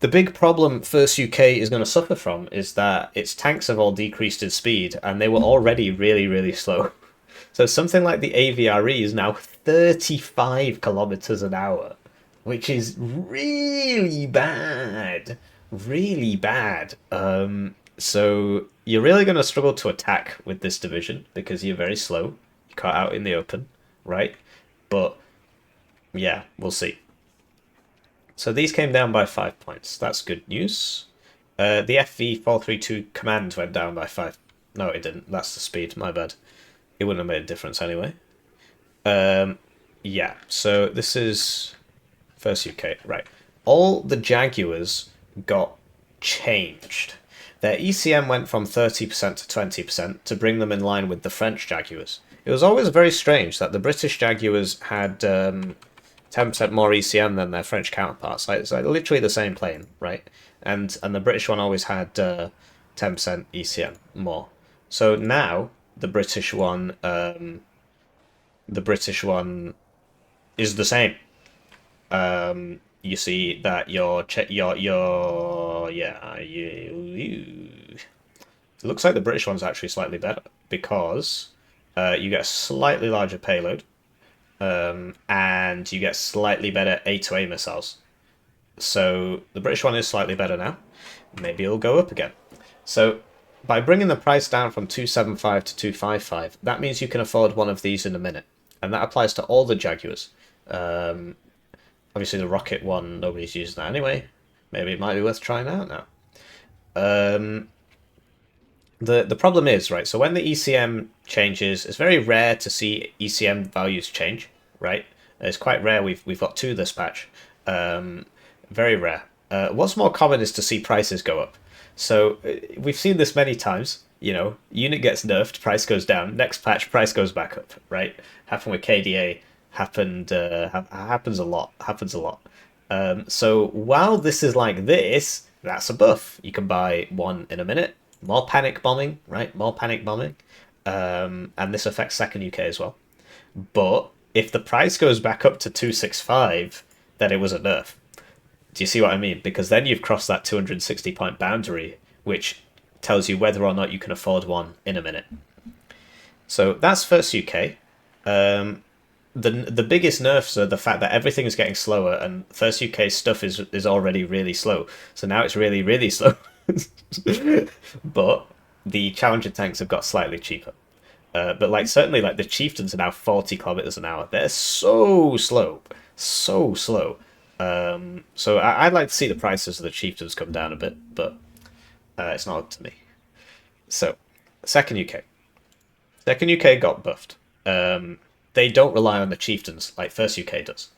The big problem First UK is going to suffer from is that its tanks have all decreased in speed, and they were already really, really slow. So something like the AVRE is now 35 kilometers an hour, which is really bad. Really bad. So you're really going to struggle to attack with this division because you're very slow. You're caught out in the open, right? But yeah, we'll see. So these came down by 5 points. That's good news. The FV432 command went down by 5. No, it didn't. That's the speed. My bad. It wouldn't have made a difference anyway. Yeah, so this is first UK. Right. All the Jaguars got changed. Their ECM went from 30% to 20% to bring them in line with the French Jaguars. It was always very strange that the British Jaguars had 10% more ECM than their French counterparts. It's like literally the same plane, right? And the British one always had 10% ECM more. So now the British one is the same. You see that it looks like the British one's actually slightly better because you get a slightly larger payload, and you get slightly better A-to-A missiles. So the British one is slightly better now. Maybe it'll go up again. So by bringing the price down from 275 to 255, that means you can afford one of these in a minute. And that applies to all the Jaguars. Obviously the Rocket one, nobody's using that anyway. Maybe it might be worth trying out now. The problem is, right, so when the ECM changes, it's very rare to see ECM values change, right? It's quite rare. We've got 2 this patch. Very rare. What's more common is to see prices go up. So we've seen this many times. You know, unit gets nerfed, price goes down. Next patch, price goes back up. Right? Happened with KDA. Happens a lot. Happens a lot. So while this is like this, that's a buff. You can buy 1 in a minute. More panic bombing, right? More panic bombing. And this affects second UK as well. But if the price goes back up to 265, then it was a nerf. Do you see what I mean? Because then you've crossed that 260 point boundary, which tells you whether or not you can afford one in a minute. So that's first UK. Um, the biggest nerfs are the fact that everything is getting slower, and first UK stuff is already really slow. So now it's really slow. But the challenger tanks have got slightly cheaper. But like certainly like the chieftains are now 40 kilometers an hour. They're so slow, so slow. So I'd like to see the prices of the chieftains come down a bit, but it's not up to me. So second UK, second UK got buffed. They don't rely on the chieftains like first UK does.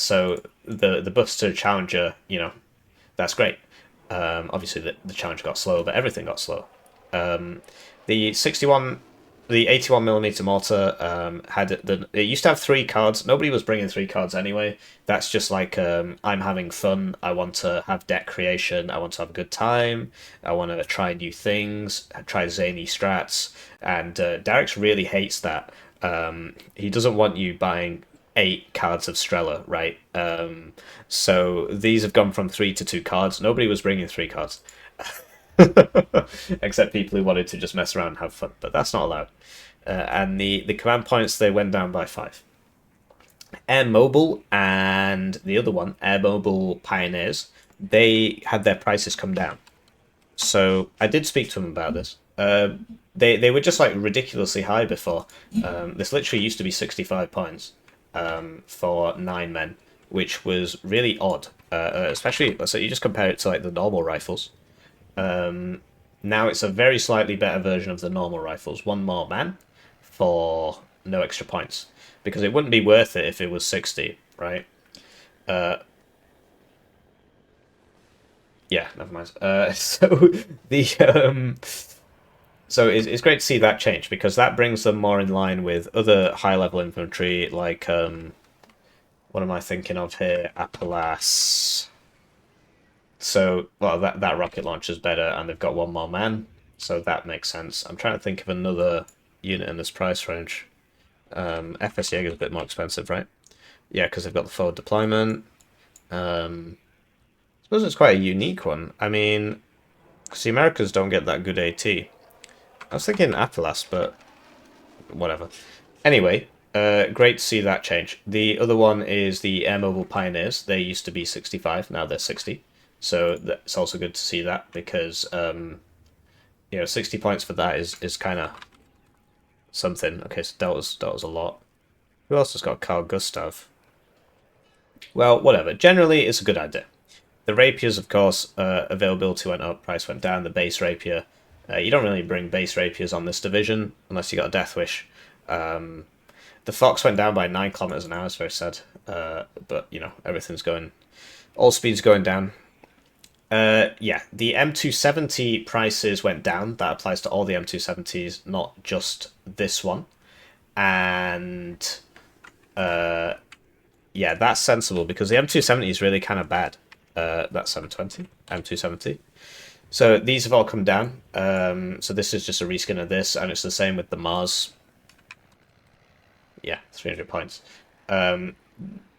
So the buffs to challenger, that's great. Obviously the challenge got slower, but everything got slower. The 61 the 81 millimeter mortar it used to have three cards. Nobody was bringing three cards anyway. That's just like I'm having fun. I want to have deck creation. I want to have a good time. I want to try new things, try zany strats. And Derek's really hates that. He doesn't want you buying 8 cards of Strela, right? So these have gone from 3 to 2 cards. Nobody was bringing 3 cards. Except people who wanted to just mess around and have fun, but that's not allowed. And the command points, they went down by 5. Air Mobile and the other one, Air Mobile Pioneers, they had their prices come down. So I did speak to them about this. They were just like ridiculously high before. This literally used to be 65 points for 9 men, which was really odd. Especially, so you just compare it to like the normal rifles. Now it's a very slightly better version of the normal rifles. 1 more man for no extra points. Because it wouldn't be worth it if it was 60, right? Yeah, never mind. So it's great to see that change because that brings them more in line with other high level infantry like what am I thinking of here? Appelas. So well that rocket launcher's better and they've got 1 more man, so that makes sense. I'm trying to think of another unit in this price range. FS Jaeger's a bit more expensive, right? Yeah, because they've got the forward deployment. I suppose it's quite a unique one. I mean, because the Americans don't get that good AT. I was thinking Appelas, but whatever. Anyway, great to see that change. The other one is the Air Mobile Pioneers. They used to be 65, now they're 60. So it's also good to see that because 60 points for that is kind of something. Okay, so that was a lot. Who else has got Carl Gustav? Well, whatever. Generally, it's a good idea. The rapiers, of course, availability went up, price went down. The base rapier, you don't really bring base rapiers on this division unless you got a Death Wish. The Fox went down by 9 kilometers an hour. It's very sad, but everything's going, all speeds going down. Yeah, the M270 prices went down. That applies to all the M270s, not just this one. And yeah, that's sensible because the M270 is really kind of bad. That's 720, M270. So these have all come down. So this is just a reskin of this, and it's the same with the Mars. Yeah, 300 points.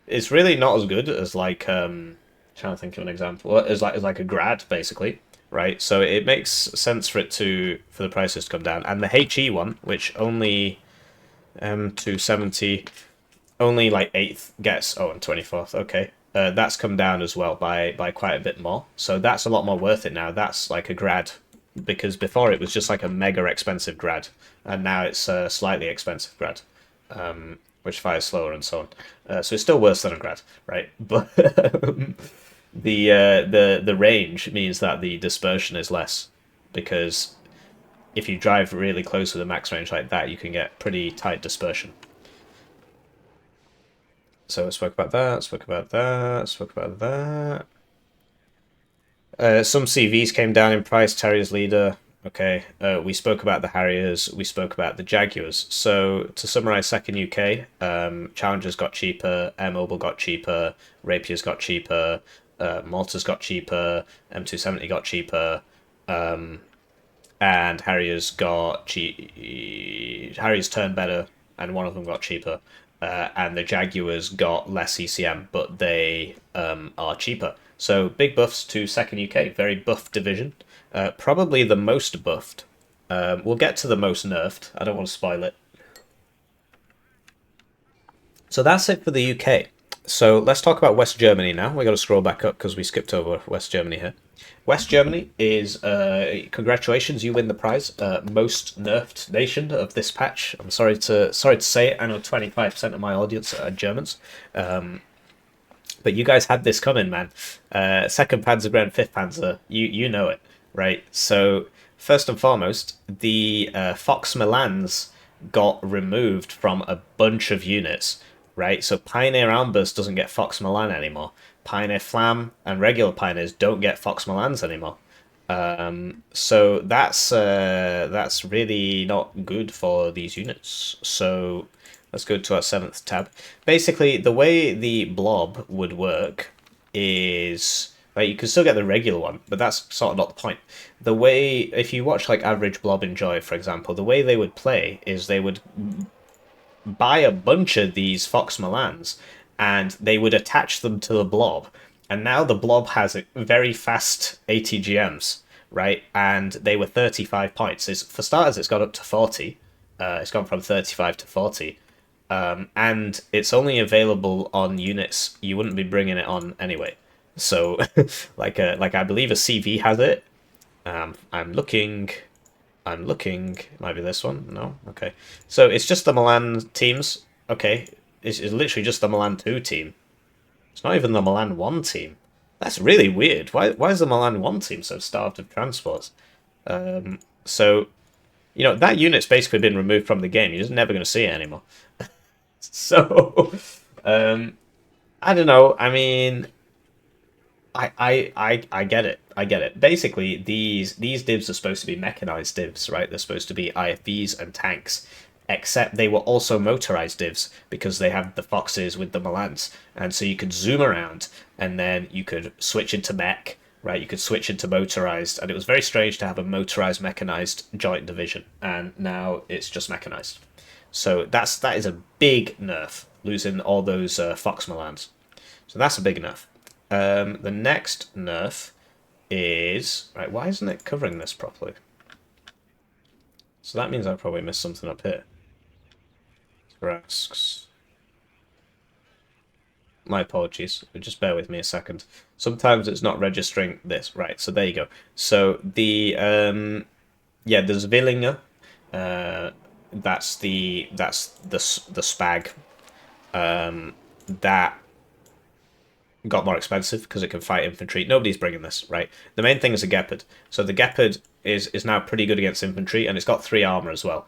It's really not as good as like trying to think of an example. As like a grad basically, right? So it makes sense for the prices to come down. And the HE one, which only M270 only like 8th gets, and 24th, okay. That's come down as well by quite a bit more. So that's a lot more worth it now. That's like a grad, because before it was just like a mega expensive grad, and now it's a slightly expensive grad, which fires slower and so on. So it's still worse than a grad, right? But the range means that the dispersion is less, because if you drive really close to the max range like that, you can get pretty tight dispersion. So I spoke about that, spoke about that, spoke about that. Some CVs came down in price, Terrier's leader. Okay, we spoke about the Harriers, we spoke about the Jaguars. So to summarize second UK, Challengers got cheaper, Air Mobile got cheaper, Rapiers got cheaper, Mortars got cheaper, M270 got cheaper, and Harriers got Harriers turned better, and one of them got cheaper. and the Jaguars got less ECM, but they are cheaper. So big buffs to second UK, very buffed division, probably the most buffed. We'll get to the most nerfed. I don't want to spoil it. So that's it for the UK. So let's talk about West Germany now. We got to scroll back up because we skipped over West Germany here. West Germany is congratulations, you win the prize. Most nerfed nation of this patch. I'm sorry to say it. I know 25% of my audience are Germans, but you guys had this coming, man. Second Panzergren, fifth Panzer. You know it, right? So first and foremost, the Fox Milans got removed from a bunch of units, right? So Pioneer Armburst doesn't get Fox Milan anymore. Pioneer Flam and regular Pioneers don't get Fox Milans anymore. So that's really not good for these units. So let's go to our 7th tab. Basically, the way the blob would work is like you can still get the regular one, but that's sort of not the point. The way, if you watch like average blob enjoy, for example, the way they would play is they would buy a bunch of these Fox Milans and they would attach them to the blob. And now the blob has very fast ATGMs, right? And they were 35 points. For starters, it's gone up to 40. It's gone from 35 to 40. And it's only available on units you wouldn't be bringing it on anyway. So, like I believe a CV has it. I'm looking. It might be this one. No, okay. So it's just the Milan teams. Okay, it's literally just the Milan 2 team. It's not even the Milan 1 team. That's really weird. Why is the Milan 1 team so starved of transports? So, that unit's basically been removed from the game. You're just never going to see it anymore. So, I don't know. I mean, I get it. I get it. Basically, these divs are supposed to be mechanized divs, right? They're supposed to be IFVs and tanks, except they were also motorized divs because they have the Foxes with the Milans, and so you could zoom around and then you could switch into mech, right? You could switch into motorized, and it was very strange to have a motorized mechanized joint division, and now it's just mechanized. So that is a big nerf, losing all those Fox Milans. So that's a big nerf. The next nerf is... Right, why isn't it covering this properly? So that means I probably missed something up here. Asks. My apologies. Just bear with me a second. Sometimes it's not registering this. Right, so there you go. So the... yeah, there's Villinger. That's the spag. That got more expensive because it can fight infantry. Nobody's bringing this, right? The main thing is a Gepard. So the Gepard is now pretty good against infantry, and it's got 3 armor as well.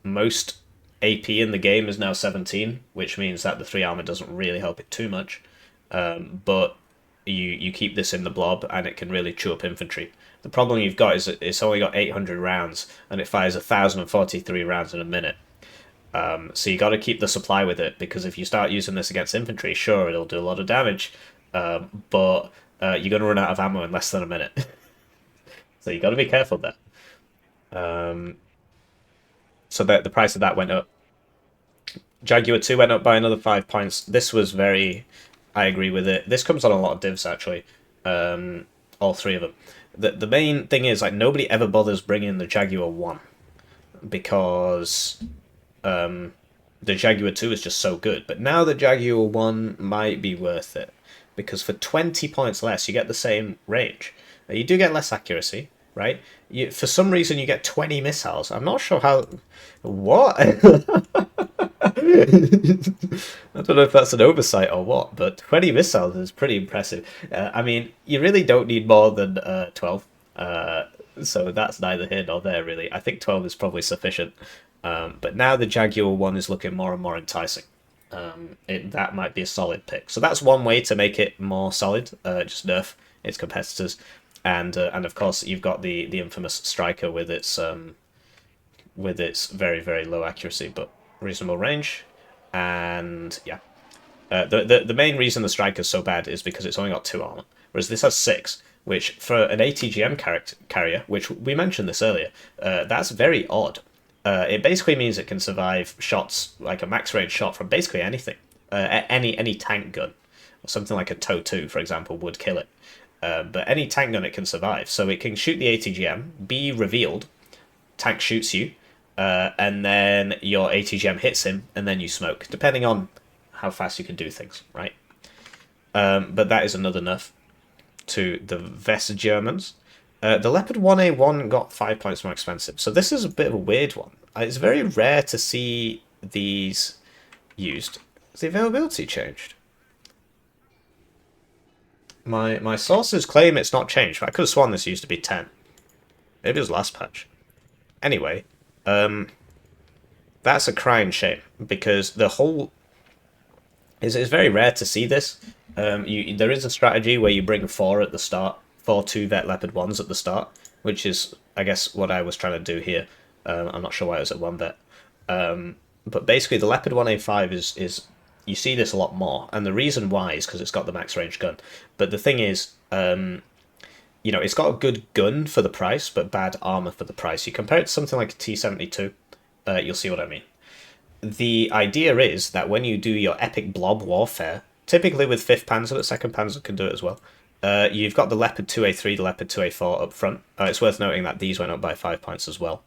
Most AP in the game is now 17, which means that the 3 armor doesn't really help it too much. But you keep this in the blob, and it can really chew up infantry. The problem you've got is that it's only got 800 rounds, and it fires 1,043 rounds in a minute. So you got to keep the supply with it, because if you start using this against infantry, sure, it'll do a lot of damage, but you're going to run out of ammo in less than a minute. So you got to be careful there. So the price of that went up. Jaguar 2 went up by another 5 points. This was very... I agree with it. This comes on a lot of divs, actually. All 3 of them. The main thing is, like, nobody ever bothers bringing the Jaguar 1, because... the Jaguar 2 is just so good, but now the Jaguar 1 might be worth it, because for 20 points less you get the same range. Now, you do get less accuracy, right? For some reason you get 20 missiles. I'm not sure how... What? I don't know if that's an oversight or what, but 20 missiles is pretty impressive. I mean, you really don't need more than 12, so that's neither here nor there, really. I think 12 is probably sufficient. But now the Jaguar 1 is looking more and more enticing. That might be a solid pick. So that's one way to make it more solid. Just nerf its competitors, and of course you've got the infamous Striker with its very, very low accuracy but reasonable range. And yeah, the main reason the Striker's so bad is because it's only got 2 armor, whereas this has 6. Which for an ATGM carrier, which we mentioned this earlier, that's very odd. It basically means it can survive shots, like a max range shot from basically anything. Any tank gun, or something like a TOW 2, for example, would kill it. But any tank gun it can survive. So it can shoot the ATGM, be revealed, tank shoots you, and then your ATGM hits him, and then you smoke, depending on how fast you can do things, right? But that is another nerf to the Vest Germans. The Leopard 1A1 got 5 points more expensive, so this is a bit of a weird one. It's very rare to see these used. Has the availability changed? My sources claim it's not changed, but I could have sworn this used to be 10. Maybe it was last patch. Anyway, that's a crying shame, because the whole... It's very rare to see this. There is a strategy where you bring 4 at the start, 4 2-vet Leopard 1s at the start, which is, I guess, what I was trying to do here. I'm not sure why it was at 1-vet. But basically, the Leopard 1A5 is... You see this a lot more, and the reason why is because it's got the max range gun. But the thing is, it's got a good gun for the price, but bad armor for the price. You compare it to something like a T-72, you'll see what I mean. The idea is that when you do your epic blob warfare, typically with 5th Panzer, but 2nd Panzer can do it as well, you've got the Leopard 2A3, the Leopard 2A4 up front. It's worth noting that these went up by 5 points as well.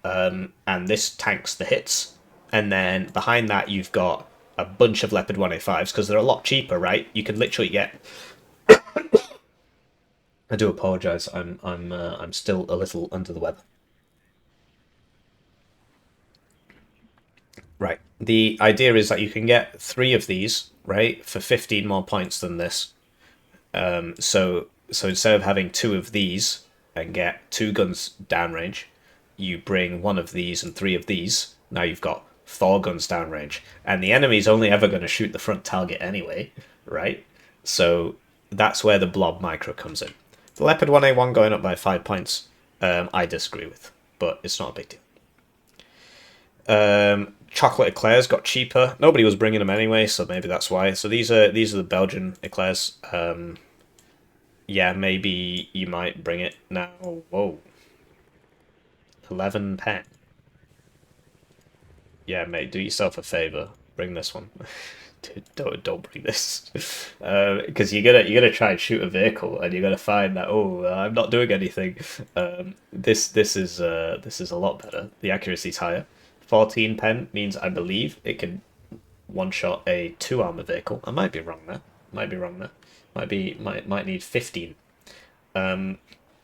And this tanks the hits. And then behind that, you've got a bunch of Leopard 1A5s, because they're a lot cheaper, right? You can literally get... I do apologise, I'm still a little under the weather. Right. The idea is that you can get 3 of these, right, for 15 more points than this. So instead of having 2 of these and get 2 guns downrange, you bring 1 of these and 3 of these. Now you've got 4 guns downrange, and the enemy's only ever going to shoot the front target anyway, right? So that's where the blob micro comes in. The Leopard 1A1 going up by 5 points, I disagree with, but it's not a big deal. Chocolate eclairs got cheaper. Nobody was bringing them anyway, so maybe that's why. So these are the Belgian eclairs. Yeah, maybe you might bring it now. Whoa, 11 pen. Yeah, mate, do yourself a favor. Bring this one. Dude, don't bring this, because you're gonna try and shoot a vehicle, and you're gonna find that I'm not doing anything. This is a lot better. The accuracy's higher. 14 pen means I believe it can one-shot a 2-armor vehicle. I might be wrong there. Might need 15. But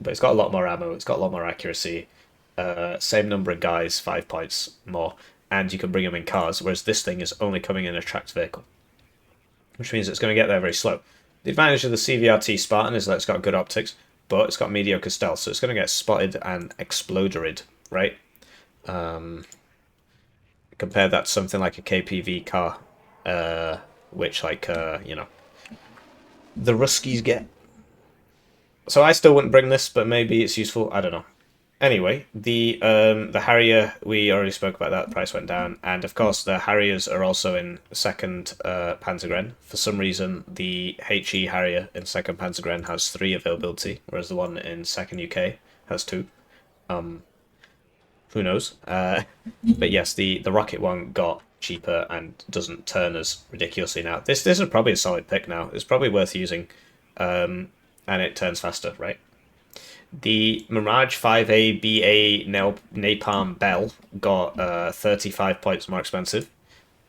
it's got a lot more ammo. It's got a lot more accuracy. Same number of guys, 5 points more, and you can bring them in cars. Whereas this thing is only coming in a tracked vehicle, which means it's going to get there very slow. The advantage of the CVRT Spartan is that it's got good optics, but it's got mediocre stealth, so it's going to get spotted and exploded, right? Compare that to something like a KPV car, which, the Ruskies get. So I still wouldn't bring this, but maybe it's useful. I don't know. Anyway, the Harrier, we already spoke about that. The price went down, and of course the Harriers are also in 2nd Panzergren. For some reason, the HE Harrier in 2nd Panzergren has 3 availability, whereas the one in 2nd UK has 2. Who knows? But yes, the rocket one got cheaper and doesn't turn as ridiculously now. This is probably a solid pick now. It's probably worth using, and it turns faster, right? The Mirage 5A BA Napalm Bell got 35 points more expensive.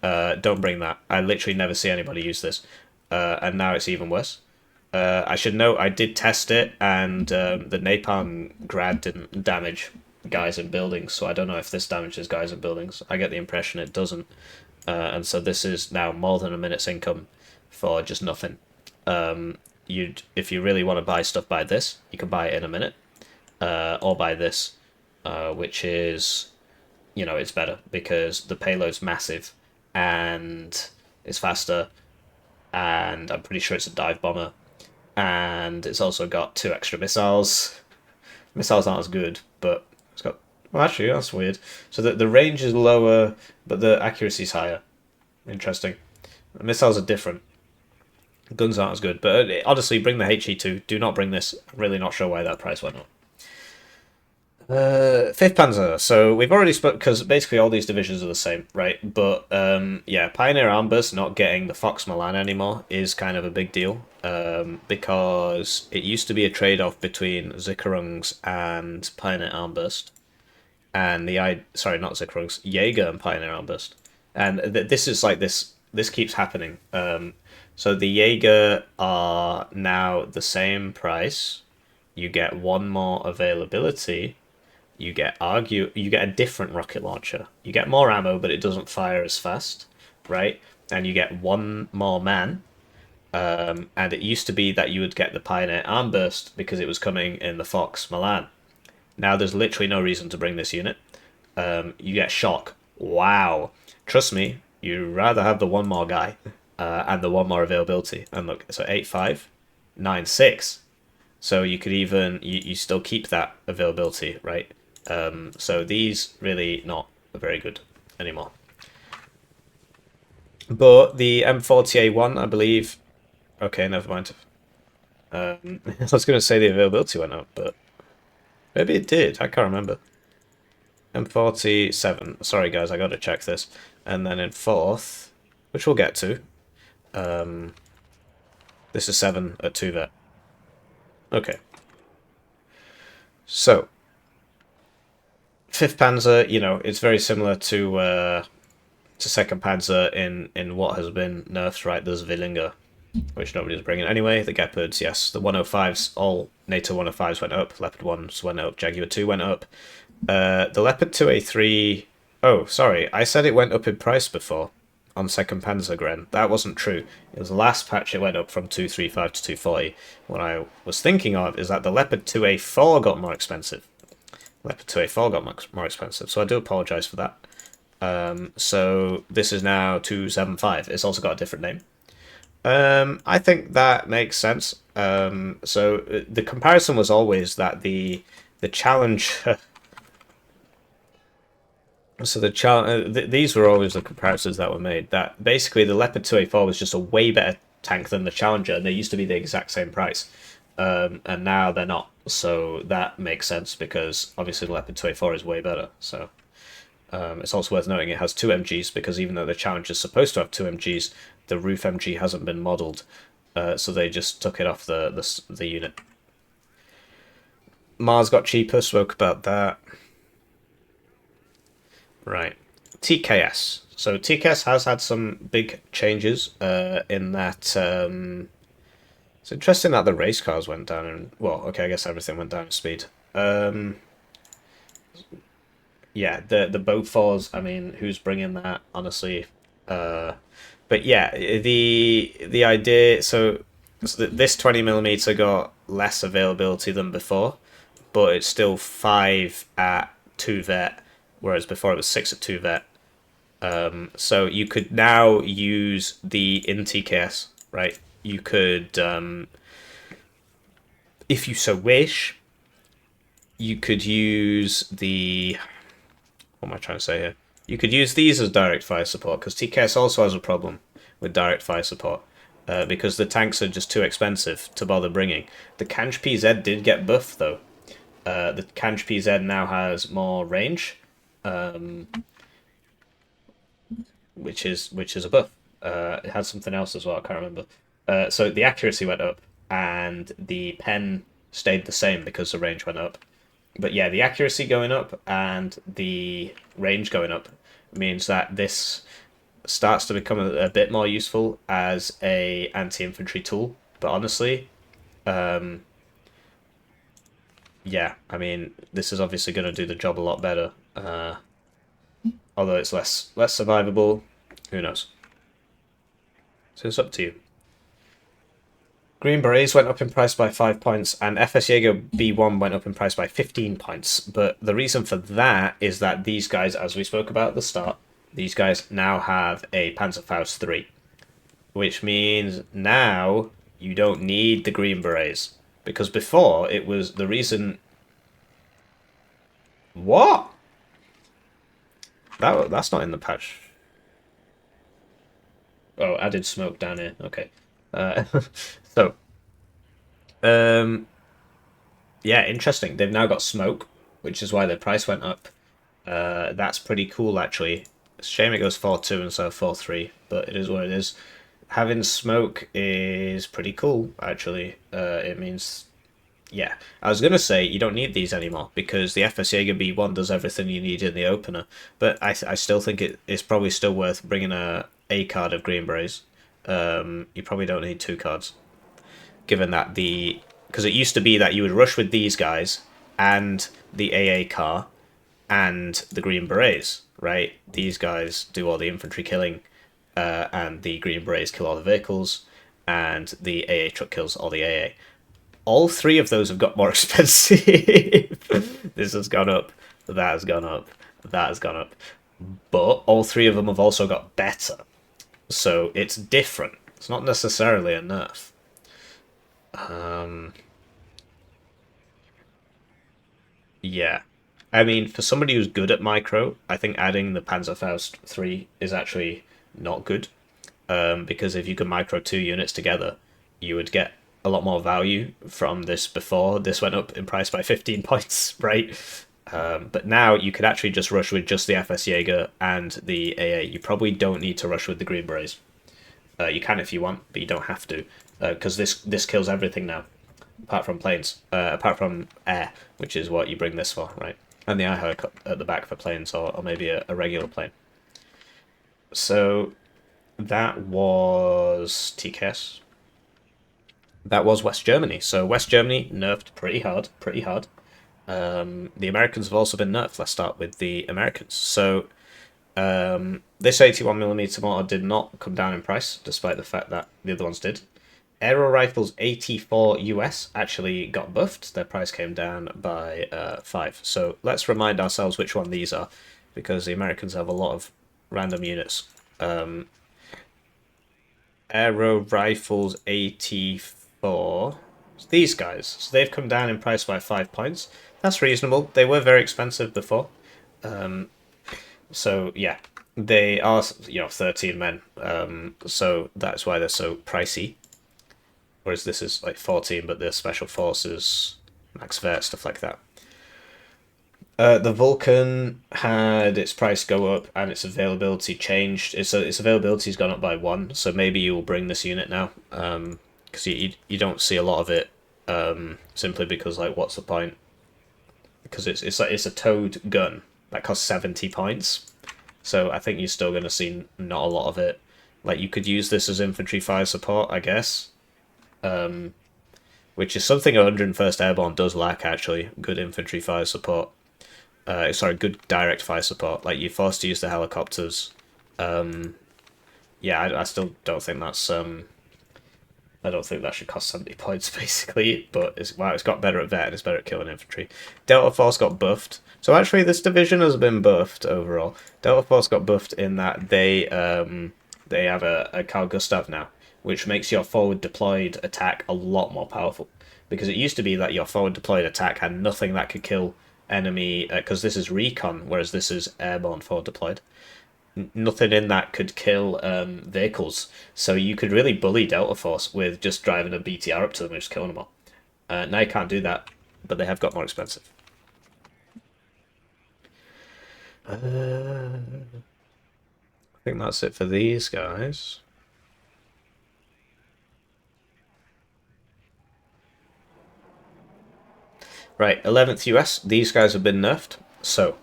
Don't bring that. I literally never see anybody use this, and now it's even worse. I should note I did test it, and the Napalm Grad didn't damage guys in buildings, so I don't know if this damages guys in buildings. I get the impression it doesn't, and so this is now more than a minute's income for just nothing. If you really want to buy stuff, buy this. You can buy it in a minute, or buy this, which is, it's better because the payload's massive and it's faster, and I'm pretty sure it's a dive bomber, and it's also got 2 extra missiles. Missiles aren't as good, but it's got... Well, actually, that's weird. So the range is lower, but the accuracy's higher. Interesting. The missiles are different. Guns aren't as good, but honestly, bring the HE2. Do not bring this. I'm really not sure why that price went up. Fifth Panzer. So we've already spoke because basically all these divisions are the same, right? But yeah, Pioneer Armburst not getting the Fox Milan anymore is kind of a big deal. Because it used to be a trade-off between Zickerungs and Pioneer Armburst, and sorry, not Zickerungs, Jaeger and Pioneer Armburst, and this is like this. This keeps happening. So the Jaeger are now the same price. You get one more availability, you get a different rocket launcher. You get more ammo, but it doesn't fire as fast, right? And you get one more man. And it used to be that you would get the Pioneer Armburst because it was coming in the Fox Milan. Now there's literally no reason to bring this unit. You get shock. Wow. Trust me, you'd rather have the one more guy and the one more availability. And look, so 8.5, 9.6. So you could even, you still keep that availability, right? So these really not very good anymore. But the M40A1, I believe. Okay, never mind. I was going to say the availability went up, but maybe it did. I can't remember. M47. Sorry, guys, I got to check this. And then in fourth, which we'll get to. This is 7 at 2 vet. Okay. So, 5th Panzer, you know, it's very similar to 2nd Panzer in what has been nerfed, right? There's Villinger, which nobody's bringing anyway. The Gepards, yes. The 105s, all NATO 105s went up. Leopard 1s went up. Jaguar 2 went up. The Leopard 2A3... Oh, sorry. I said it went up in price before on 2nd Panzergren. That wasn't true. It was the last patch it went up from 235 to 240. What I was thinking of is that the Leopard 2A4 got more expensive. Leopard 2A4 got more expensive, so I do apologise for that. So this is now 275. It's also got a different name. I think that makes sense. So the comparison was always that the challenge. So the challenge. These were always the comparisons that were made. That basically the Leopard 2A4 was just a way better tank than the Challenger, and they used to be the exact same price. And now they're not. So that makes sense because obviously the Leopard 2A4 is way better. So it's also worth noting it has 2 MGs because even though the Challenger is supposed to have 2 MGs, the roof MG hasn't been modelled, so they just took it off the unit. Mars got cheaper, spoke about that. Right. TKS. So TKS has had some big changes in that... it's interesting that the race cars went down and... Well, okay, I guess everything went down in speed. Yeah, the Beauforts, I mean, who's bringing that, honestly? But yeah, the idea... So this 20mm got less availability than before, but it's still 5 at 2 vet, whereas before it was 6 at 2 vet. So you could now use the in TKS, right? You could, if you so wish, you could use the... What am I trying to say here? You could use these as direct fire support, because TKS also has a problem with direct fire support, because the tanks are just too expensive to bother bringing. The Kanj PZ did get buffed, though. The Kanj PZ now has more range, which is a buff. It had something else as well, I can't remember. So the accuracy went up, and the pen stayed the same because the range went up. But yeah, the accuracy going up and the range going up means that this starts to become a bit more useful as a anti-infantry tool. But honestly, yeah, I mean, this is obviously going to do the job a lot better. Although it's less survivable, who knows? So it's up to you. Green Berets went up in price by 5 points, and FS Jaeger B1 went up in price by 15 points. But the reason for that is that these guys, as we spoke about at the start, these guys now have a Panzerfaust 3. Which means now you don't need the Green Berets. Because before, it was the reason... What? That's not in the patch. Oh, added smoke down here. Okay. So, yeah, interesting. They've now got smoke, which is why the price went up. That's pretty cool, actually. It's a shame it goes 4-2 instead of 4-3, but it is what it is. Having smoke is pretty cool, actually. It means, yeah. I was going to say you don't need these anymore because the FS Jaeger B1 does everything you need in the opener, but I still think it's probably still worth bringing a card of Green Berets. You probably don't need two cards, given that because it used to be that you would rush with these guys and the AA car and the Green Berets, right? These guys do all the infantry killing, and the Green Berets kill all the vehicles, and the AA truck kills all the AA. All three of those have got more expensive. This has gone up, that has gone up, that has gone up. But all three of them have also got better. So it's different. It's not necessarily a nerf. Yeah. I mean, for somebody who's good at micro, I think adding the Panzerfaust 3 is actually not good. Because if you could micro two units together, you would get a lot more value from this before this went up in price by 15 points, right? But now you could actually just rush with just the FS Jaeger and the AA. You probably don't need to rush with the Green Berets. You can if you want, but you don't have to, because this kills everything now, apart from planes, apart from air, which is what you bring this for, right? And the eye haircut at the back for planes, or maybe a regular plane. So that was TKS. That was West Germany. So West Germany nerfed pretty hard, pretty hard. The Americans have also been nerfed. Let's start with the Americans. So this 81mm mortar did not come down in price, despite the fact that the other ones did. Aero Rifles 84 US actually got buffed. Their price came down by 5. So let's remind ourselves which one these are, because the Americans have a lot of random units. Aero Rifles 84. These guys. So they've come down in price by 5 points. That's reasonable. They were very expensive before. So yeah, they are 13 men. So that's why they're so pricey. Whereas this is like 14, but the special forces, max vet, stuff like that. The Vulcan had its price go up and its availability changed. Its availability's gone up by 1, so maybe you will bring this unit now. Because you don't see a lot of it. Simply because, like, what's the point? Because it's a towed gun that costs 70 points. So I think you're still going to see not a lot of it. Like, you could use this as infantry fire support, I guess. Which is something 101st Airborne does lack, actually. Good infantry fire support. Good direct fire support. Like, you're forced to use the helicopters. Yeah, I still don't think that's... I don't think that should cost 70 points, basically. But it's got better at vet and it's better at killing infantry. Delta Force got buffed. So actually, this division has been buffed overall. Delta Force got buffed in that they have a Carl Gustav now, which makes your forward deployed attack a lot more powerful. Because it used to be that your forward deployed attack had nothing that could kill enemy, because this is recon, whereas this is airborne forward deployed. Nothing in that could kill vehicles, so you could really bully Delta Force with just driving a BTR up to them and just killing them all. Now you can't do that, but they have got more expensive. I think that's it for these guys. Right, 11th US, these guys have been nerfed, so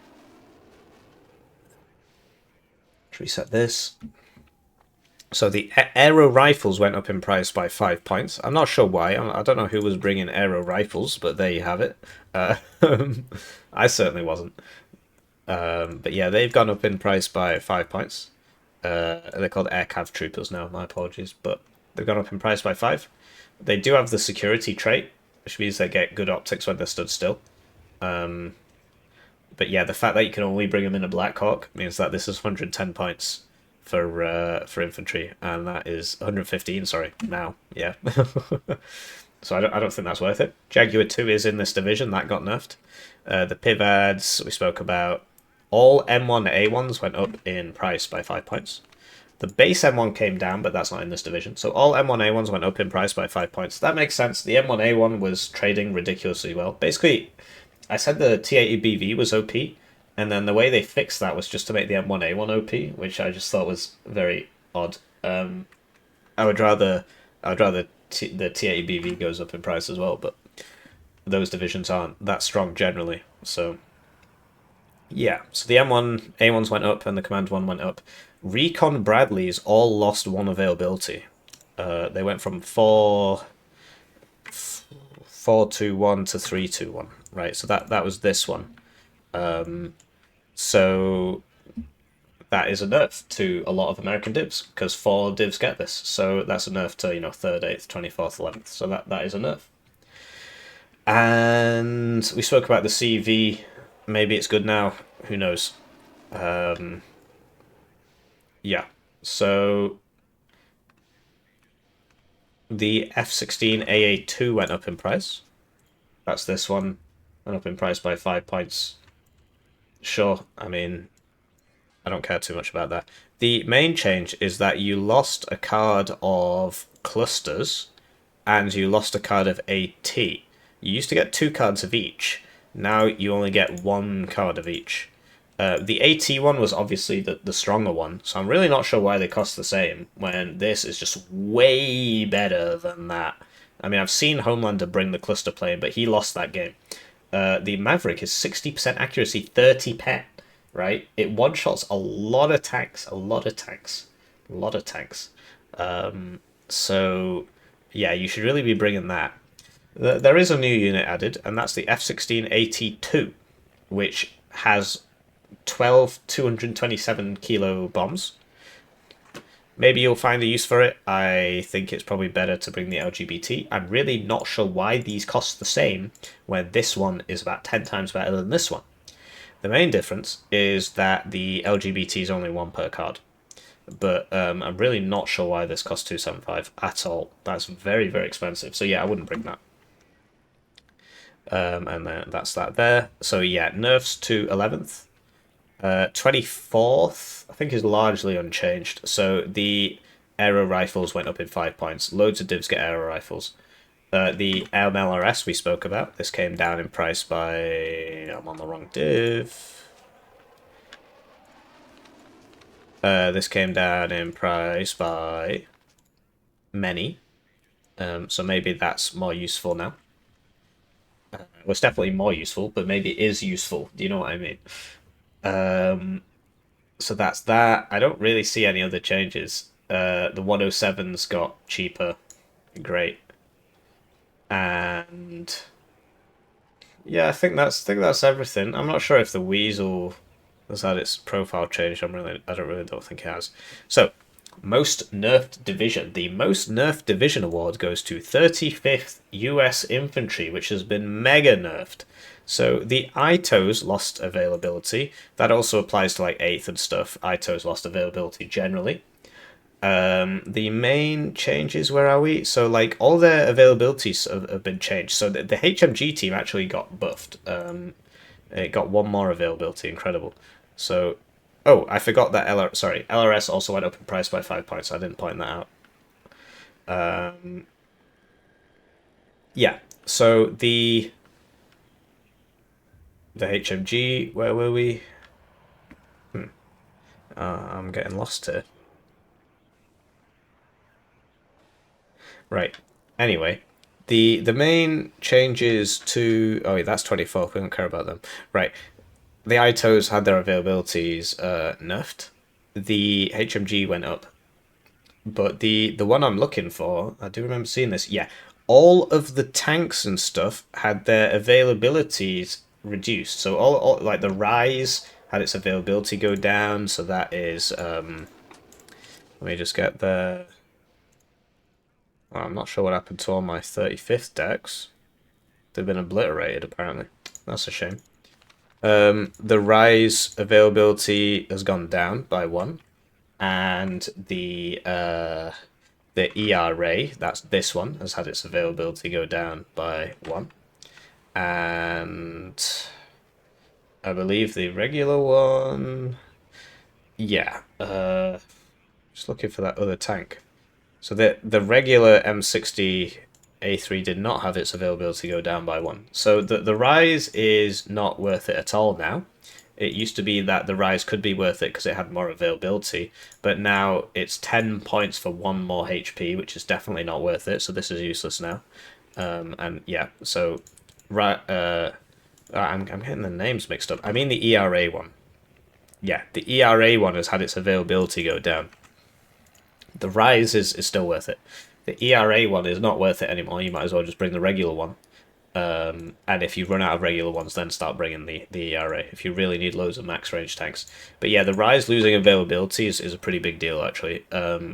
let's reset this. So the aero rifles went up in price by 5 points. I'm not sure why. I don't know who was bringing aero rifles, but there you have it. I certainly wasn't. But yeah, they've gone up in price by 5 points. They're called air cav troopers now. My apologies, but they've gone up in price by 5. They do have the security trait, which means they get good optics when they're stood still. But yeah, the fact that you can only bring them in a Black Hawk means that this is 110 points for infantry, and that is 115. Sorry, now, yeah. So I don't think that's worth it. Jaguar 2 is in this division, that got nerfed. The Pivads we spoke about. All M1A1s went up in price by 5 points. The base M1 came down, but that's not in this division. So all M1A1s went up in price by 5 points. That makes sense. The M1A1 was trading ridiculously well. Basically, I said the T80BV was OP, and then the way they fixed that was just to make the M1A1 OP, which I just thought was very odd. I would rather the T80BV goes up in price as well, but those divisions aren't that strong generally. So yeah, so the M1 A1s went up and the Command one went up. Recon Bradleys all lost one availability. They went from 4-2-1 to 3-2-1, right? So that was this one. So that is a nerf to a lot of American divs because 4 divs get this. So that's a nerf to 3rd, 8th, 24th, 11th. So that is a nerf. And we spoke about the CV. Maybe it's good now. Who knows? Yeah. So the F-16AA2 went up in price. That's this one. Went up in price by 5 points. Sure, I mean, I don't care too much about that. The main change is that you lost a card of clusters and you lost a card of AT. You used to get 2 cards of each. Now you only get 1 card of each. The AT one was obviously the stronger one, so I'm really not sure why they cost the same when this is just way better than that. I mean, I've seen Homelander bring the cluster plane, but he lost that game. The Maverick is 60% accuracy, 30 pet, right? It one-shots a lot of tanks, a lot of tanks, a lot of tanks. So, yeah, you should really be bringing that. There is a new unit added, and that's the F-16AT2, which has 12 227 kilo bombs. Maybe you'll find a use for it. I think it's probably better to bring the LGBT. I'm really not sure why these cost the same when this one is about 10 times better than this one. The main difference is that the LGBT is only 1 per card. But I'm really not sure why this costs 275 at all. That's very, very expensive. So yeah, I wouldn't bring that. And then that's that there. So yeah, nerfs to 11th. 24th, I think, is largely unchanged. So the aero rifles went up in 5 points. Loads of divs get aero rifles. The MLRS we spoke about, this came down in price by... I'm on the wrong div. This came down in price by many. So maybe that's more useful now. Well, it's definitely more useful, but maybe it is useful. Do you know what I mean? So that's that. I don't really see any other changes. The 107's got cheaper. Great. And yeah, I think that's everything. I'm not sure if the Weasel has had its profile changed. I don't think it has. So, most nerfed division. The most nerfed division award goes to 35th US Infantry, which has been mega nerfed. So the ITOs lost availability. That also applies to like 8th and stuff. ITOs lost availability generally. The main changes, where are we? So like all their availabilities have been changed. So the HMG team actually got buffed. It got 1 more availability. Incredible. So, oh, I forgot that LRS also went up in price by 5 points. I didn't point that out. Yeah. So the HMG, where were we? I'm getting lost here. Right. Anyway, the main changes to... Oh, that's 24. We don't care about them. Right. The ITOs had their availabilities nerfed. The HMG went up. But the one I'm looking for, I do remember seeing this. Yeah. All of the tanks and stuff had their availabilities reduced. So all like the Rise had its availability go down. So that is... let me just get the... Well, I'm not sure what happened to all my 35th decks. They've been obliterated, apparently. That's a shame. The Rise availability has gone down by 1. And the ERA, that's this one, has had its availability go down by 1. And I believe the regular one... Yeah. Just looking for that other tank. So the regular M60 A3 did not have its availability go down by 1. So the rise is not worth it at all now. It used to be that the rise could be worth it because it had more availability, but now it's 10 points for 1 more HP, which is definitely not worth it, so this is useless now. And yeah, so right, I'm getting the names mixed up. I mean the ERA one. Yeah, the ERA one has had its availability go down. The rise is still worth it. The ERA one is not worth it anymore. You might as well just bring the regular one. And if you run out of regular ones, then start bringing the ERA if you really need loads of max range tanks. But yeah, the Rise losing availability is a pretty big deal, actually,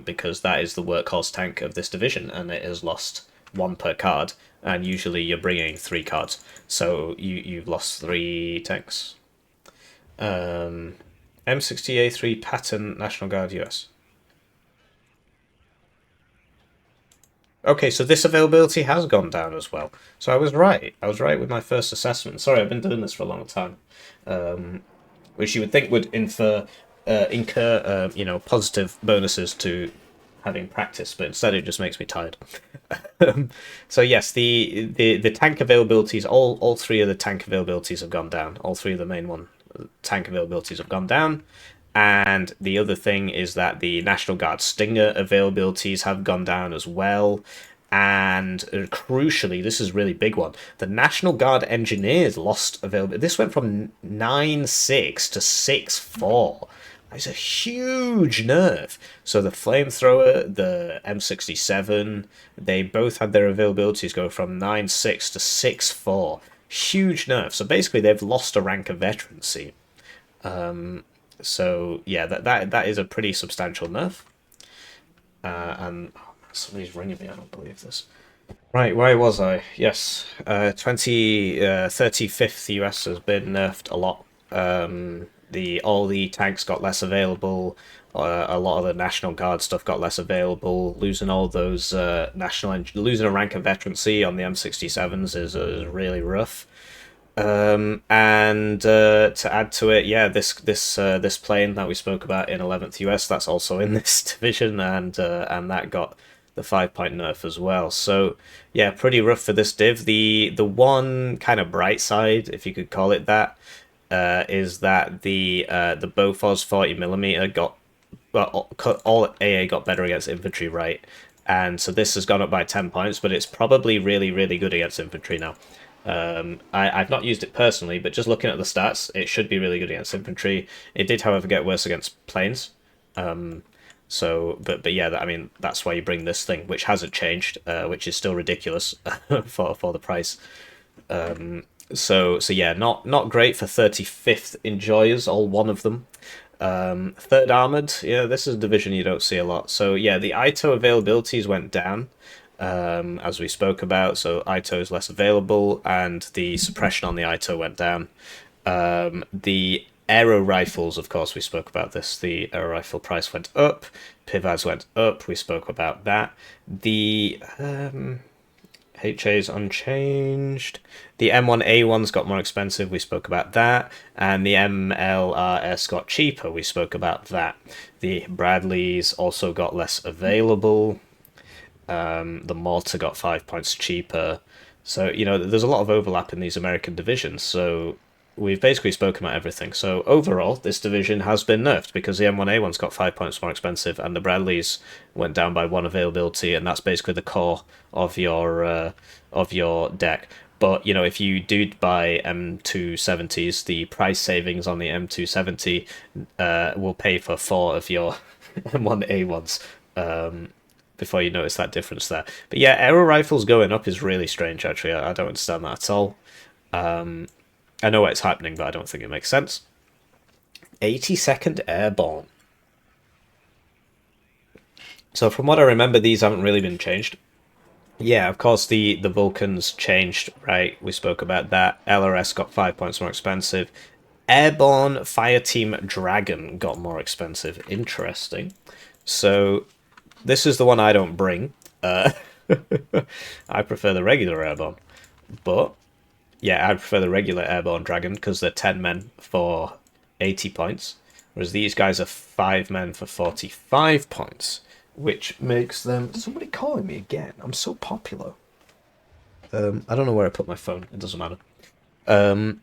because that is the workhorse tank of this division, and it has lost 1 per card, and usually you're bringing 3 cards. So you've lost 3 tanks. M60A3 Pattern National Guard US. Okay, so this availability has gone down as well. So I was right. I was right with my first assessment. Sorry, I've been doing this for a long time, which you would think would incur, positive bonuses to having practice, but instead it just makes me tired. So yes, the tank availabilities, all 3 of the tank availabilities have gone down. All 3 of the main tank availabilities have gone down. And the other thing is that the National Guard Stinger availabilities have gone down as well. And crucially, this is a really big one. The National Guard Engineers lost availability. This went from 9.6 to 6.4. It's a huge nerf. So the Flamethrower, the M67, they both had their availabilities go from 9.6 to 6.4. Huge nerf. So basically, they've lost a rank of veterancy. So yeah, that is a pretty substantial nerf. And somebody's ringing me. I don't believe this. Right, where was I? Yes, 35th US has been nerfed a lot. All the tanks got less available. A lot of the National Guard stuff got less available. Losing all those losing a rank of veterancy on the M67s is really rough. And to add to it, yeah, this plane that we spoke about in 11th US, that's also in this division, and that got the 5-point nerf as well. So yeah, pretty rough for this div. The one kind of bright side, if you could call it that, is that the Bofors 40mm got, well, all AA got better against infantry, right? And so this has gone up by 10 points, but it's probably really, really good against infantry now. I've not used it personally, but just looking at the stats, it should be really good against infantry. It did, however, get worse against planes. But yeah, I mean, that's why you bring this thing, which hasn't changed, which is still ridiculous for the price. So yeah, not great for 35th enjoyers, all 1 of them. 3rd Armoured, yeah, this is a division you don't see a lot. So yeah, the ITO availabilities went down, as we spoke about. So ITO is less available, and the suppression on the ITO went down. The aero rifles, of course, we spoke about this. The aero rifle price went up. PIVADs went up. We spoke about that. The HA is unchanged. The M1A1s got more expensive. We spoke about that. And the MLRS got cheaper. We spoke about that. The Bradleys also got less available. The Mortar got 5 points cheaper. So, there's a lot of overlap in these American divisions. So we've basically spoken about everything. So overall, this division has been nerfed because the M1A1's got 5 points more expensive, and the Bradleys went down by 1 availability, and that's basically the core of your deck. But if you do buy M270s, the price savings on the M270 will pay for 4 of your M1A1s. Before you notice that difference there. But yeah, aero rifles going up is really strange, actually. I don't understand that at all. I know it's happening, but I don't think it makes sense. 82nd Airborne. So from what I remember, these haven't really been changed. Yeah, of course, the Vulcans changed, right? We spoke about that. LRS got 5 points more expensive. Airborne Fireteam Dragon got more expensive. Interesting. So this is the one I don't bring. I prefer the regular Airborne. But yeah, I prefer the regular Airborne Dragon because they're 10 men for 80 points. Whereas these guys are 5 men for 45 points. Which makes them... Somebody calling me again. I'm so popular. I don't know where I put my phone. It doesn't matter. Um,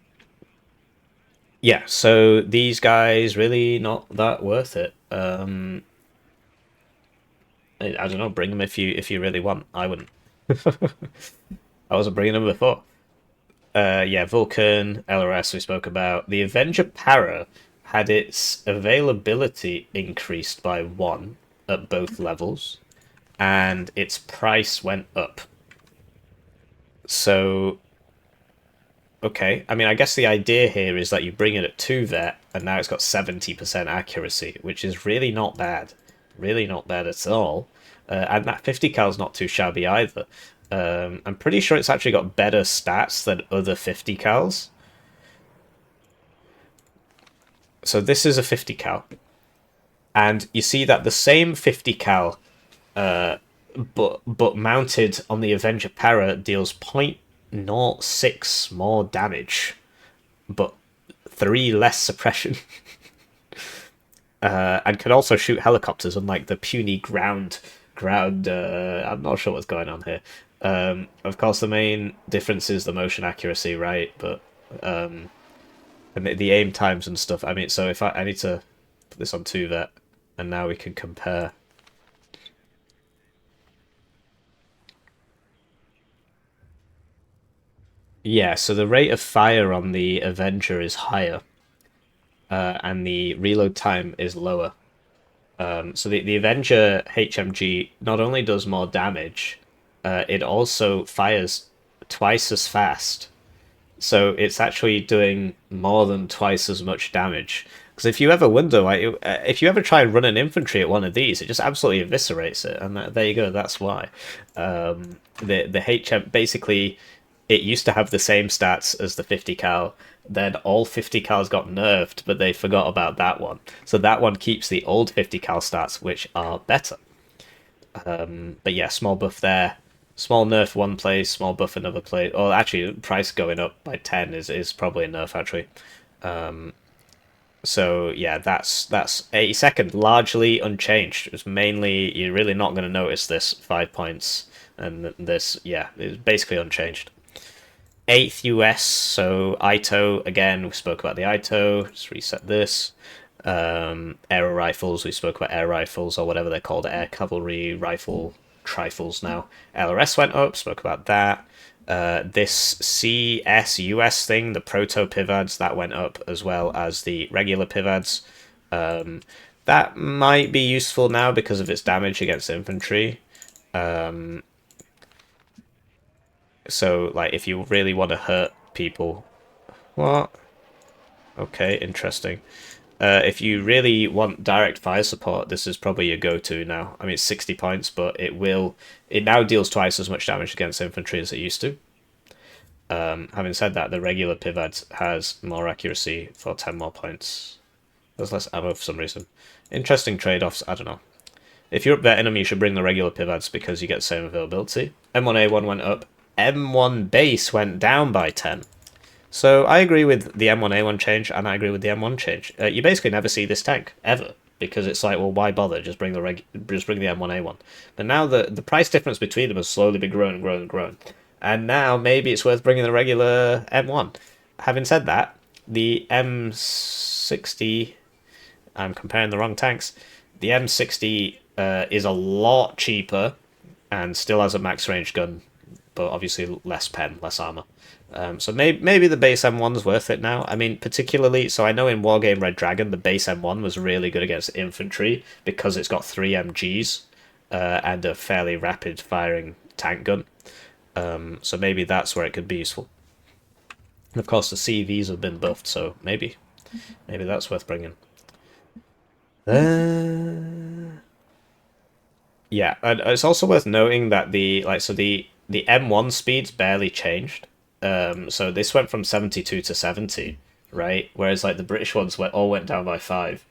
yeah, so these guys really not that worth it. I don't know. Bring them if you really want. I wouldn't. I wasn't bringing them before. Yeah, Vulcan, LRS we spoke about. The Avenger Para had its availability increased by 1 at both levels, and its price went up. So, okay. I mean, I guess the idea here is that you bring it at 2 vet, and now it's got 70% accuracy, which is really not bad. Really not bad at all. And that 50 cal is not too shabby either. I'm pretty sure it's actually got better stats than other 50 cals. So this is a 50 cal. And you see that the same 50 cal, but mounted on the Avenger Para deals 0.06 more damage, but 3 less suppression. And can also shoot helicopters, unlike the puny ground. I'm not sure what's going on here. Of course, the main difference is the motion accuracy, right? But and the aim times and stuff. I mean, so if I need to put this on 2 vet, and now we can compare. Yeah, so the rate of fire on the Avenger is higher, and the reload time is lower. So the Avenger HMG not only does more damage, it also fires twice as fast. So it's actually doing more than twice as much damage. Because if you ever wonder, like, if you ever try and run an infantry at one of these, it just absolutely eviscerates it. And there you go. That's why. The HM basically, it used to have the same stats as the 50 cal. Then all 50 cals got nerfed, but they forgot about that one. So that one keeps the old 50 cal stats, which are better. But yeah, small buff there. Small nerf one place, small buff another place. Or actually, price going up by 10 is probably a nerf, actually. So yeah, that's 82nd, largely unchanged. It's mainly, you're really not going to notice this 5 points. And this, yeah, is basically unchanged. 8th US, so ITO, again, we spoke about the ITO. Just reset this. Aero rifles, we spoke about air rifles, or whatever they're called, air cavalry rifle trifles now. LRS went up, spoke about that. This CS US thing, the proto pivads, that went up, as well as the regular pivads. That might be useful now because of its damage against infantry. So, like, if you really want to hurt people... What? Okay, interesting. If you really want direct fire support, this is probably your go-to now. I mean, it's 60 points, but it now deals twice as much damage against infantry as it used to. Having said that, the regular pivot has more accuracy for 10 more points. There's less ammo for some reason. Interesting trade-offs, I don't know. If you're up betting them, you should bring the regular pivots because you get the same availability. M1A1 went up. M1 base went down by 10. So I agree with the M1A1 change, and I agree with the M1 change. You basically never see this tank, ever. Because it's like, well, why bother? Just bring the M1A1. But now the price difference between them has slowly been growing and growing and growing. And now maybe it's worth bringing the regular M1. Having said that, the M60... I'm comparing the wrong tanks. The M60 is a lot cheaper and still has a max range gun, but obviously less pen, less armor. So maybe the base M1's worth it now. I mean, particularly, so I know in Wargame Red Dragon, the base M1 was really good against infantry because it's got 3 MGs and a fairly rapid firing tank gun. So maybe that's where it could be useful. And of course, the CVs have been buffed, so maybe that's worth bringing. Yeah, and it's also worth noting that the M1 speeds barely changed. So this went from 72 to 70, right? Whereas like the British ones all went down by 5.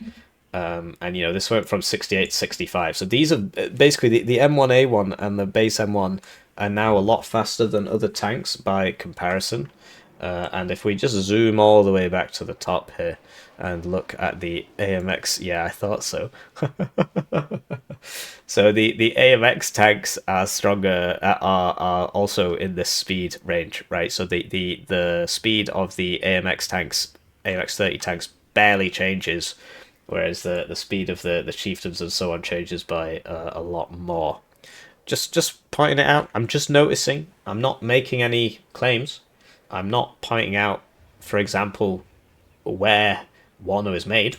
And this went from 68 to 65. So these are basically the M1A1 and the base M1 are now a lot faster than other tanks by comparison. And if we just zoom all the way back to the top here and look at the AMX, yeah, I thought so. So the AMX tanks are stronger, are also in this speed range, right? So the speed of the AMX tanks, AMX 30 tanks, barely changes, whereas the speed of the chieftains and so on changes by a lot more. Just pointing it out. I'm just noticing. I'm not making any claims. I'm not pointing out, for example, where Warno is made.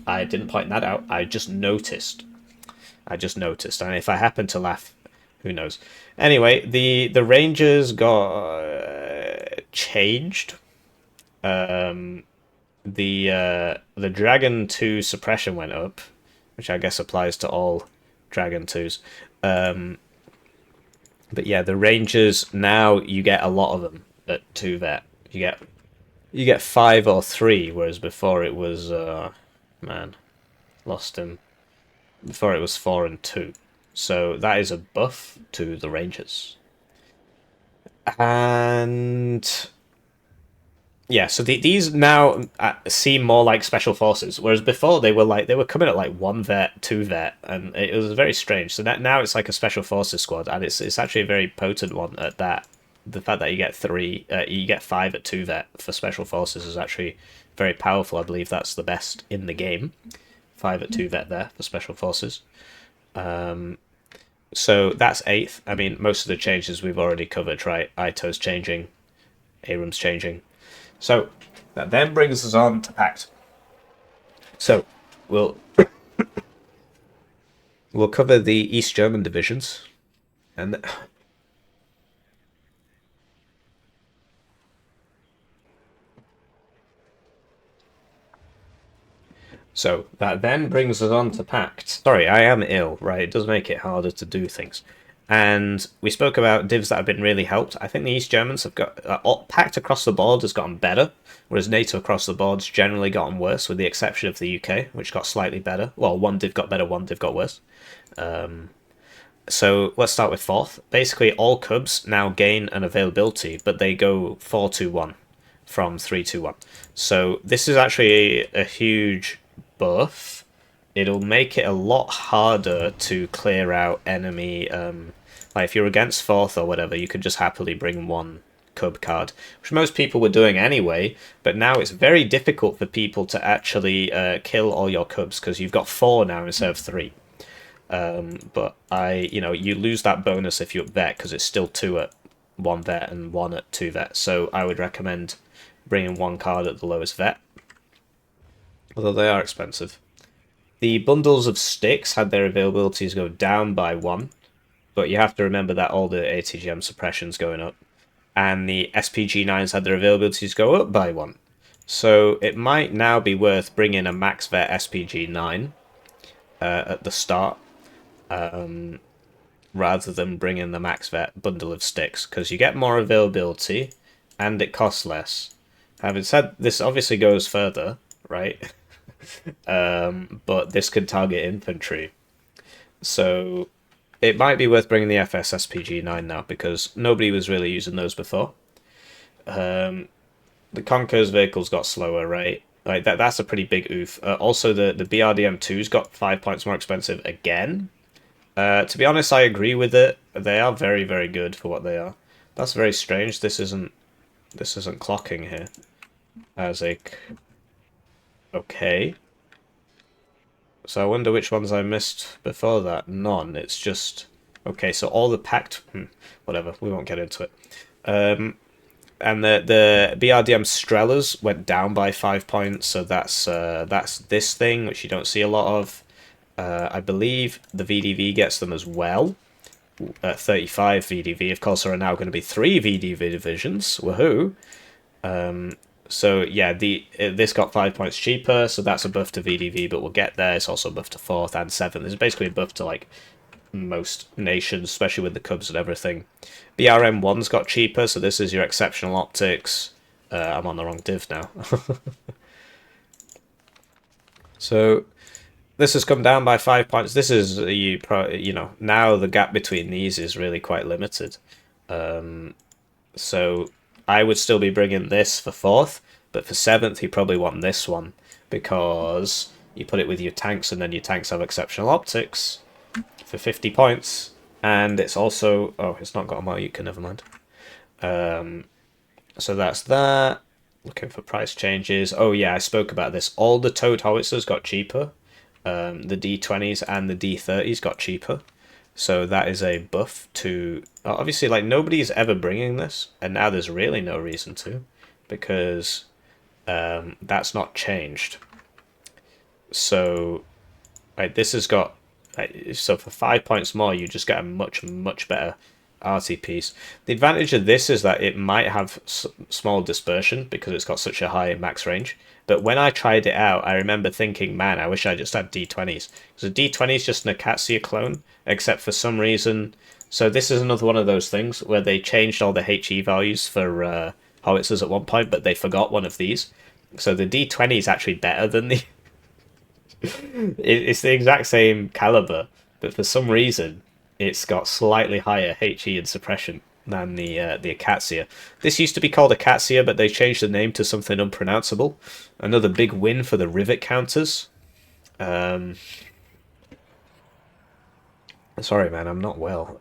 I didn't point that out. I just noticed. And if I happen to laugh, who knows? Anyway, the Rangers got changed. The Dragon 2 suppression went up, which I guess applies to all Dragon 2s. But yeah, the Rangers now you get a lot of them at 2 vet. You get 5 or 3, whereas before it was man, lost him. Before it was 4 and 2. So that is a buff to the Rangers. And yeah, so these now seem more like special forces, whereas before they were coming at like 1 vet, 2 vet, and it was very strange. So that now it's like a special forces squad, and it's actually a very potent one at that. The fact that you get 5 at 2 vet for special forces is actually very powerful. I believe that's the best in the game. 5 at 2 vet there for special forces. So that's 8th. I mean, most of the changes we've already covered, right? Ito's changing, Abrams changing. So that then brings us on to PACT. So we'll cover the East German divisions, and so that then brings us on to PACT. Sorry, I am ill, right? It does make it harder to do things. And we spoke about divs that have been really helped. I think the East Germans have got PACT across the board has gotten better, whereas NATO across the board's generally gotten worse, with the exception of the UK, which got slightly better. Well, one div got better, one div got worse. So let's start with 4th. Basically, all cubs now gain an availability, but they go 4-2-1 from 3-2-1. So this is actually a huge buff. It'll make it a lot harder to clear out enemy. Like if you're against 4th or whatever, you could just happily bring 1 cub card, which most people were doing anyway. But now it's very difficult for people to actually kill all your cubs because you've got 4 now instead of 3. But you lose that bonus if you're vet because it's still 2 at 1 vet and 1 at 2 vet. So I would recommend bringing 1 card at the lowest vet, although they are expensive. The bundles of sticks had their availabilities go down by 1, but you have to remember that all the ATGM suppression's going up. And the SPG9s had their availabilities go up by 1. So it might now be worth bringing a max vet SPG9 at the start, rather than bringing the max vet bundle of sticks, because you get more availability and it costs less. Having said this, obviously goes further, right? But this could target infantry, so it might be worth bringing the FS SPG9 now, because nobody was really using those before. The Conqueror's vehicles got slower, right? Like that's a pretty big oof. Also, the BRDM2's got 5 points more expensive again. To be honest, I agree with it. They are very, very good for what they are. That's very strange. This isn't clocking here as a... Okay. So I wonder which ones I missed before that. None. It's just... Okay, so all the PACT... whatever, we won't get into it. And the BRDM Strellas went down by 5 points, so that's this thing, which you don't see a lot of. I believe the VDV gets them as well. 35 VDV. Of course, there are now going to be 3 VDV divisions. Woohoo! So yeah, this got 5 points cheaper, so that's a buff to VDV, but we'll get there. It's also a buff to 4th and 7th. It's basically a buff to like most nations, especially with the Cubs and everything. BRM1's got cheaper, so this is your exceptional optics. I'm on the wrong div now. So this has come down by 5 points. This is, now the gap between these is really quite limited. So I would still be bringing this for 4th, but for 7th you probably want this one, because you put it with your tanks and then your tanks have exceptional optics. for 50 points. And it's also... Oh, it's not got a Malyutka, never mind. So that's that. Looking for price changes. Oh yeah, I spoke about this. All the towed howitzers got cheaper. The D20s and the D30s got cheaper. So that is a buff to... Obviously, like, nobody's ever bringing this, and now there's really no reason to, because that's not changed. So, like, this has got... so for 5 points more, you just get a much, much better arty piece. The advantage of this is that it might have small dispersion, because it's got such a high max range. But when I tried it out, I remember thinking, man, I wish I just had D20s. Because the D20 is just an Acacia clone, except for some reason... So this is another one of those things where they changed all the HE values for howitzers at one point, but they forgot one of these. So the D20 is actually better than the... it's the exact same caliber, but for some reason, it's got slightly higher HE and suppression than the Acacia. This used to be called Acacia, but they changed the name to something unpronounceable. Another big win for the rivet counters. Sorry, man, I'm not well.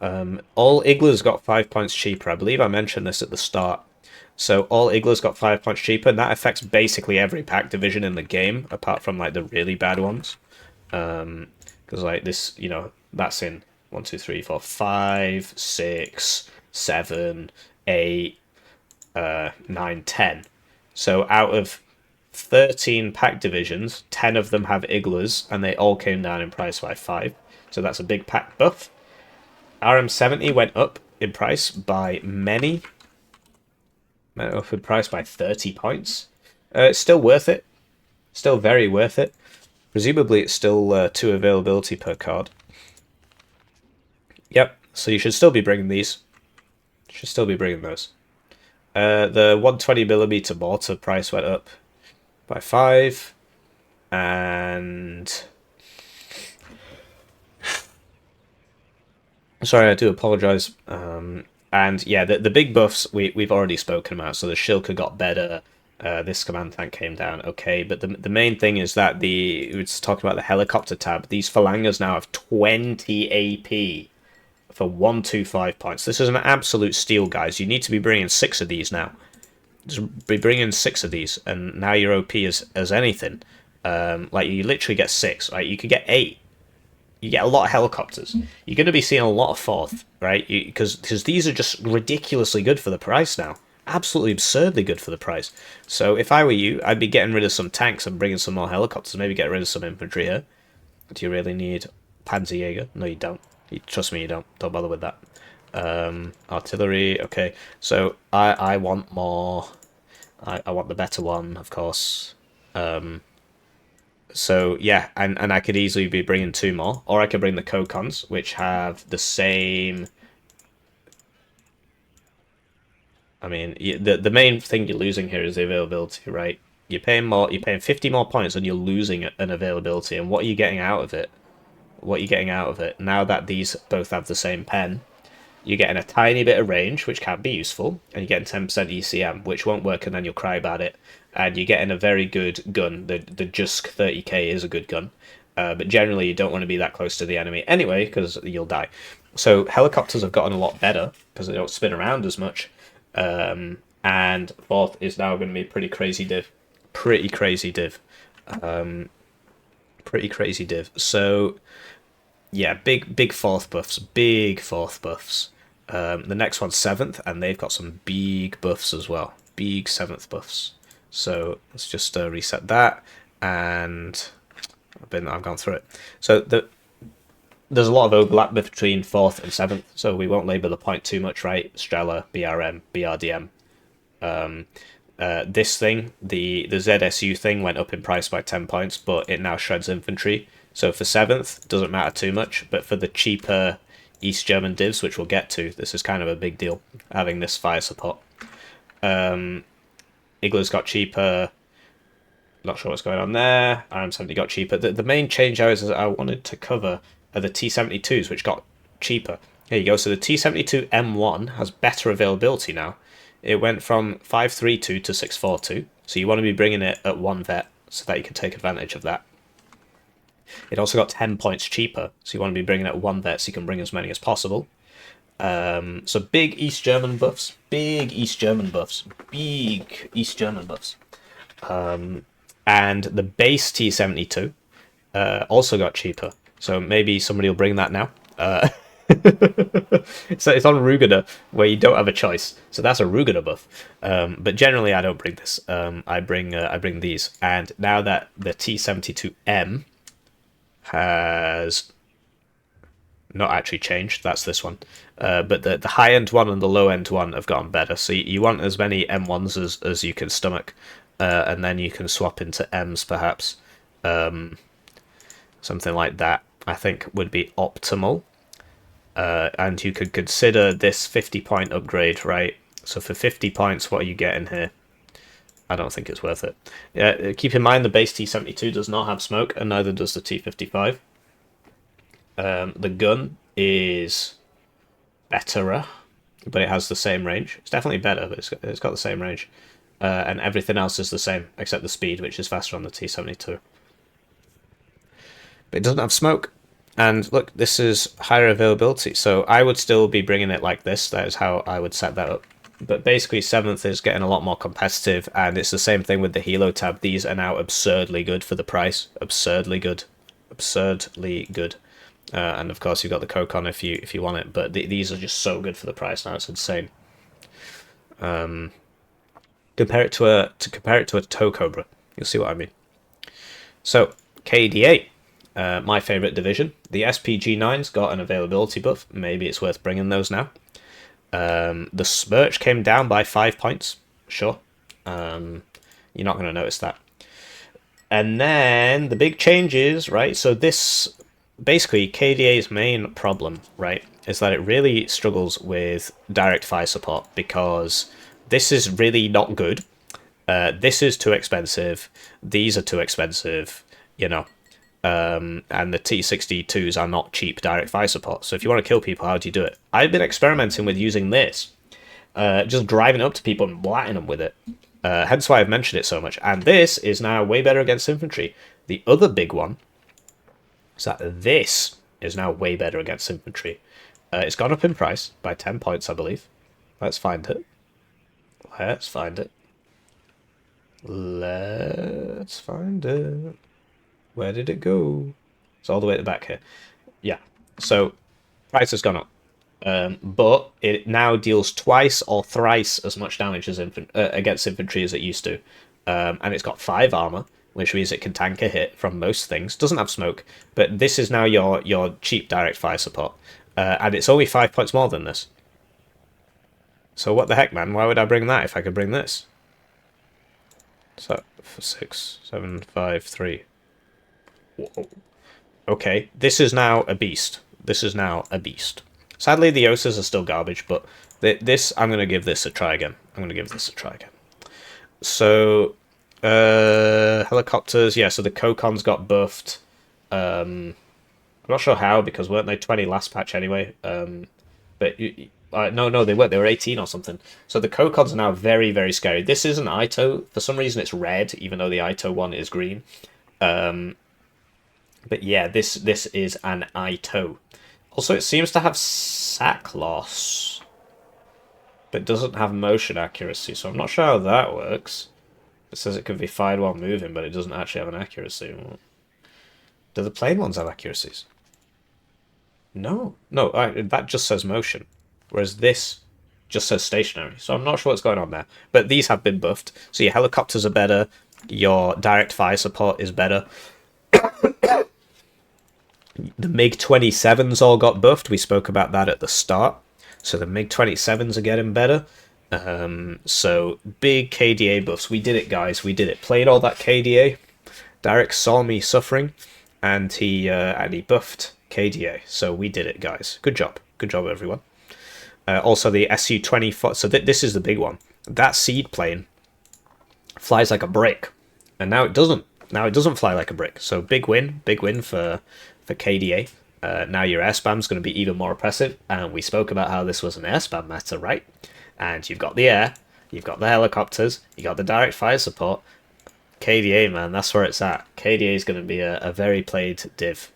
All Iglas got 5 points cheaper. I believe I mentioned this at the start. So all Iglas got 5 points cheaper, and that affects basically every pack division in the game, apart from like the really bad ones. Because like this, you know, that's in 1, 2, 3, 4, 5, 6, 7, 8, 9, 10. So out of 13 pack divisions, 10 of them have Iglas, and they all came down in price by 5. So that's a big pack buff. RM70 went up in price by many. Went up in price by 30 points. It's still worth it. Still very worth it. Presumably it's still 2 availability per card. Yep, so you should still be bringing these. Should still be bringing those. The 120mm mortar price went up by 5. And... Sorry, I do apologise. And yeah, the big buffs we've already spoken about. So the Shilka got better. This command tank came down, okay. But the main thing is that it's talking about the helicopter tab. These Phalangers now have 20 AP for 125 points. This is an absolute steal, guys. You need to be bringing 6 of these now. Just be bringing 6 of these, and now you're OP as anything. Like, you literally get 6, right? You could get 8. You get a lot of helicopters. You're going to be seeing a lot of 4th, right? Because these are just ridiculously good for the price now. Absolutely absurdly good for the price. So if I were you, I'd be getting rid of some tanks and bringing some more helicopters. Maybe get rid of some infantry here. Do you really need Panzerjäger? No, you don't. Trust me, you don't. Don't bother with that. Artillery, okay. So I want more. I want the better one, of course. So yeah, and I could easily be bringing 2 more, or I could bring the Kokons, which have the same. I mean, the main thing you're losing here is the availability, right? You're paying more. You're paying 50 more points, and you're losing an availability. And what are you getting out of it? What are you getting out of it? Now that these both have the same pen, you're getting a tiny bit of range, which can be useful, and you're getting 10% ECM, which won't work, and then you'll cry about it. And you're getting a very good gun. The Jusk 30k is a good gun, but generally you don't want to be that close to the enemy anyway, because you'll die. So helicopters have gotten a lot better, because they don't spin around as much. And 4th is now going to be pretty crazy div. Pretty crazy div. Pretty crazy div. So, yeah, big 4th buffs. Big 4th buffs. The next one's 7th, and they've got some big buffs as well. Big 7th buffs. So let's just reset that, and I've gone through it. So there's a lot of overlap between 4th and 7th, so we won't labour the point too much, right? Strela, BRM, BRDM. This thing, the ZSU thing, went up in price by 10 points, but it now shreds infantry. So for 7th, doesn't matter too much, but for the cheaper East German divs, which we'll get to, this is kind of a big deal, having this fire support. Igla's got cheaper. Not sure what's going on there. RM70 got cheaper. The main change I wanted to cover are the T72s, which got cheaper. Here you go. So the T72 M1 has better availability now. It went from 532 to 642. So you want to be bringing it at 1 vet so that you can take advantage of that. It also got 10 points cheaper, so you want to be bringing it 1 vet so you can bring as many as possible. So big East German buffs, big East German buffs, big East German buffs. And the base T72 also got cheaper, so maybe somebody will bring that now. So it's on Rugener, where you don't have a choice, so that's a Rugener buff. But generally, I don't bring this. I bring these, and now that the T72M has not actually changed, that's this one. But the high end one and the low end one have gotten better. So you want as many M1s as you can stomach, and then you can swap into M's perhaps. Something like that, I think, would be optimal. And you could consider this 50-point upgrade, right? So for 50 points, what are you getting here? I don't think it's worth it. Yeah, keep in mind the base T72 does not have smoke, and neither does the T55. The gun is betterer, but it has the same range. It's definitely better, but it's got the same range. And everything else is the same, except the speed, which is faster on the T72. But it doesn't have smoke. And look, this is higher availability, so I would still be bringing it like this. That is how I would set that up. But basically, 7th is getting a lot more competitive, and it's the same thing with the Helo tab. These are now absurdly good for the price. Absurdly good. Absurdly good. And of course, you've got the Kokon if you want it, but these are just so good for the price now. It's insane. Compare it to a tow cobra. You'll see what I mean. So KDA, my favorite division. The SPG9's got an availability buff. Maybe it's worth bringing those now. The Smirch came down by 5 points. Sure. You're not going to notice that. And then the big changes, right? So this, basically, KDA's main problem, right, is that it really struggles with direct fire support, because this is really not good. This is too expensive. These are too expensive, you know. And the T62s are not cheap direct fire support. So if you want to kill people, how do you do it? I've been experimenting with using this. Just driving up to people and blatting them with it. Hence why I've mentioned it so much. And this is now way better against infantry. The other big one is that this is now way better against infantry. It's gone up in price by 10 points, I believe. Let's find it. Let's find it. Let's find it. Where did it go? It's all the way at the back here. Yeah. So price has gone up. But it now deals twice or thrice as much damage as against infantry as it used to. And it's got 5 armor, which means it can tank a hit from most things. Doesn't have smoke, but this is now your cheap direct fire support. And it's only 5 points more than this. So what the heck, man? Why would I bring that if I could bring this? So 6, 7, 5, 3. Whoa. Okay, this is now a beast. This is now a beast. Sadly, the Osas are still garbage, but this, I'm going to give this a try again. I'm going to give this a try again. So, helicopters, yeah, so the Kokon's got buffed. I'm not sure how, because weren't they 20 last patch anyway? But, no, they weren't. They were 18 or something. So the Kokons are now very, very scary. This is an Ito. For some reason, it's red, even though the Ito one is green. But yeah, this is an Ito. Also, it seems to have sack loss, but doesn't have motion accuracy, so I'm not sure how that works. It says it can be fired while moving, but it doesn't actually have an accuracy. Do the plain ones have accuracies? No, that just says motion, whereas this just says stationary, so I'm not sure what's going on there. But these have been buffed, so your helicopters are better, your direct fire support is better. The MiG-27s all got buffed. We spoke about that at the start. So the MiG-27s are getting better. So big KDA buffs. We did it, guys. We did it. Played all that KDA. Derek saw me suffering, and he buffed KDA. So we did it, guys. Good job. Good job, everyone. Also, the Su-24. So this is the big one. That seed plane flies like a brick, and now it doesn't. Now it doesn't fly like a brick. So big win for KDA. Now your air spam is going to be even more oppressive, and we spoke about how this was an air spam meta, right? And you've got the air, you've got the helicopters, you got the direct fire support. KDA, man, that's where it's at. KDA is going to be a very played div.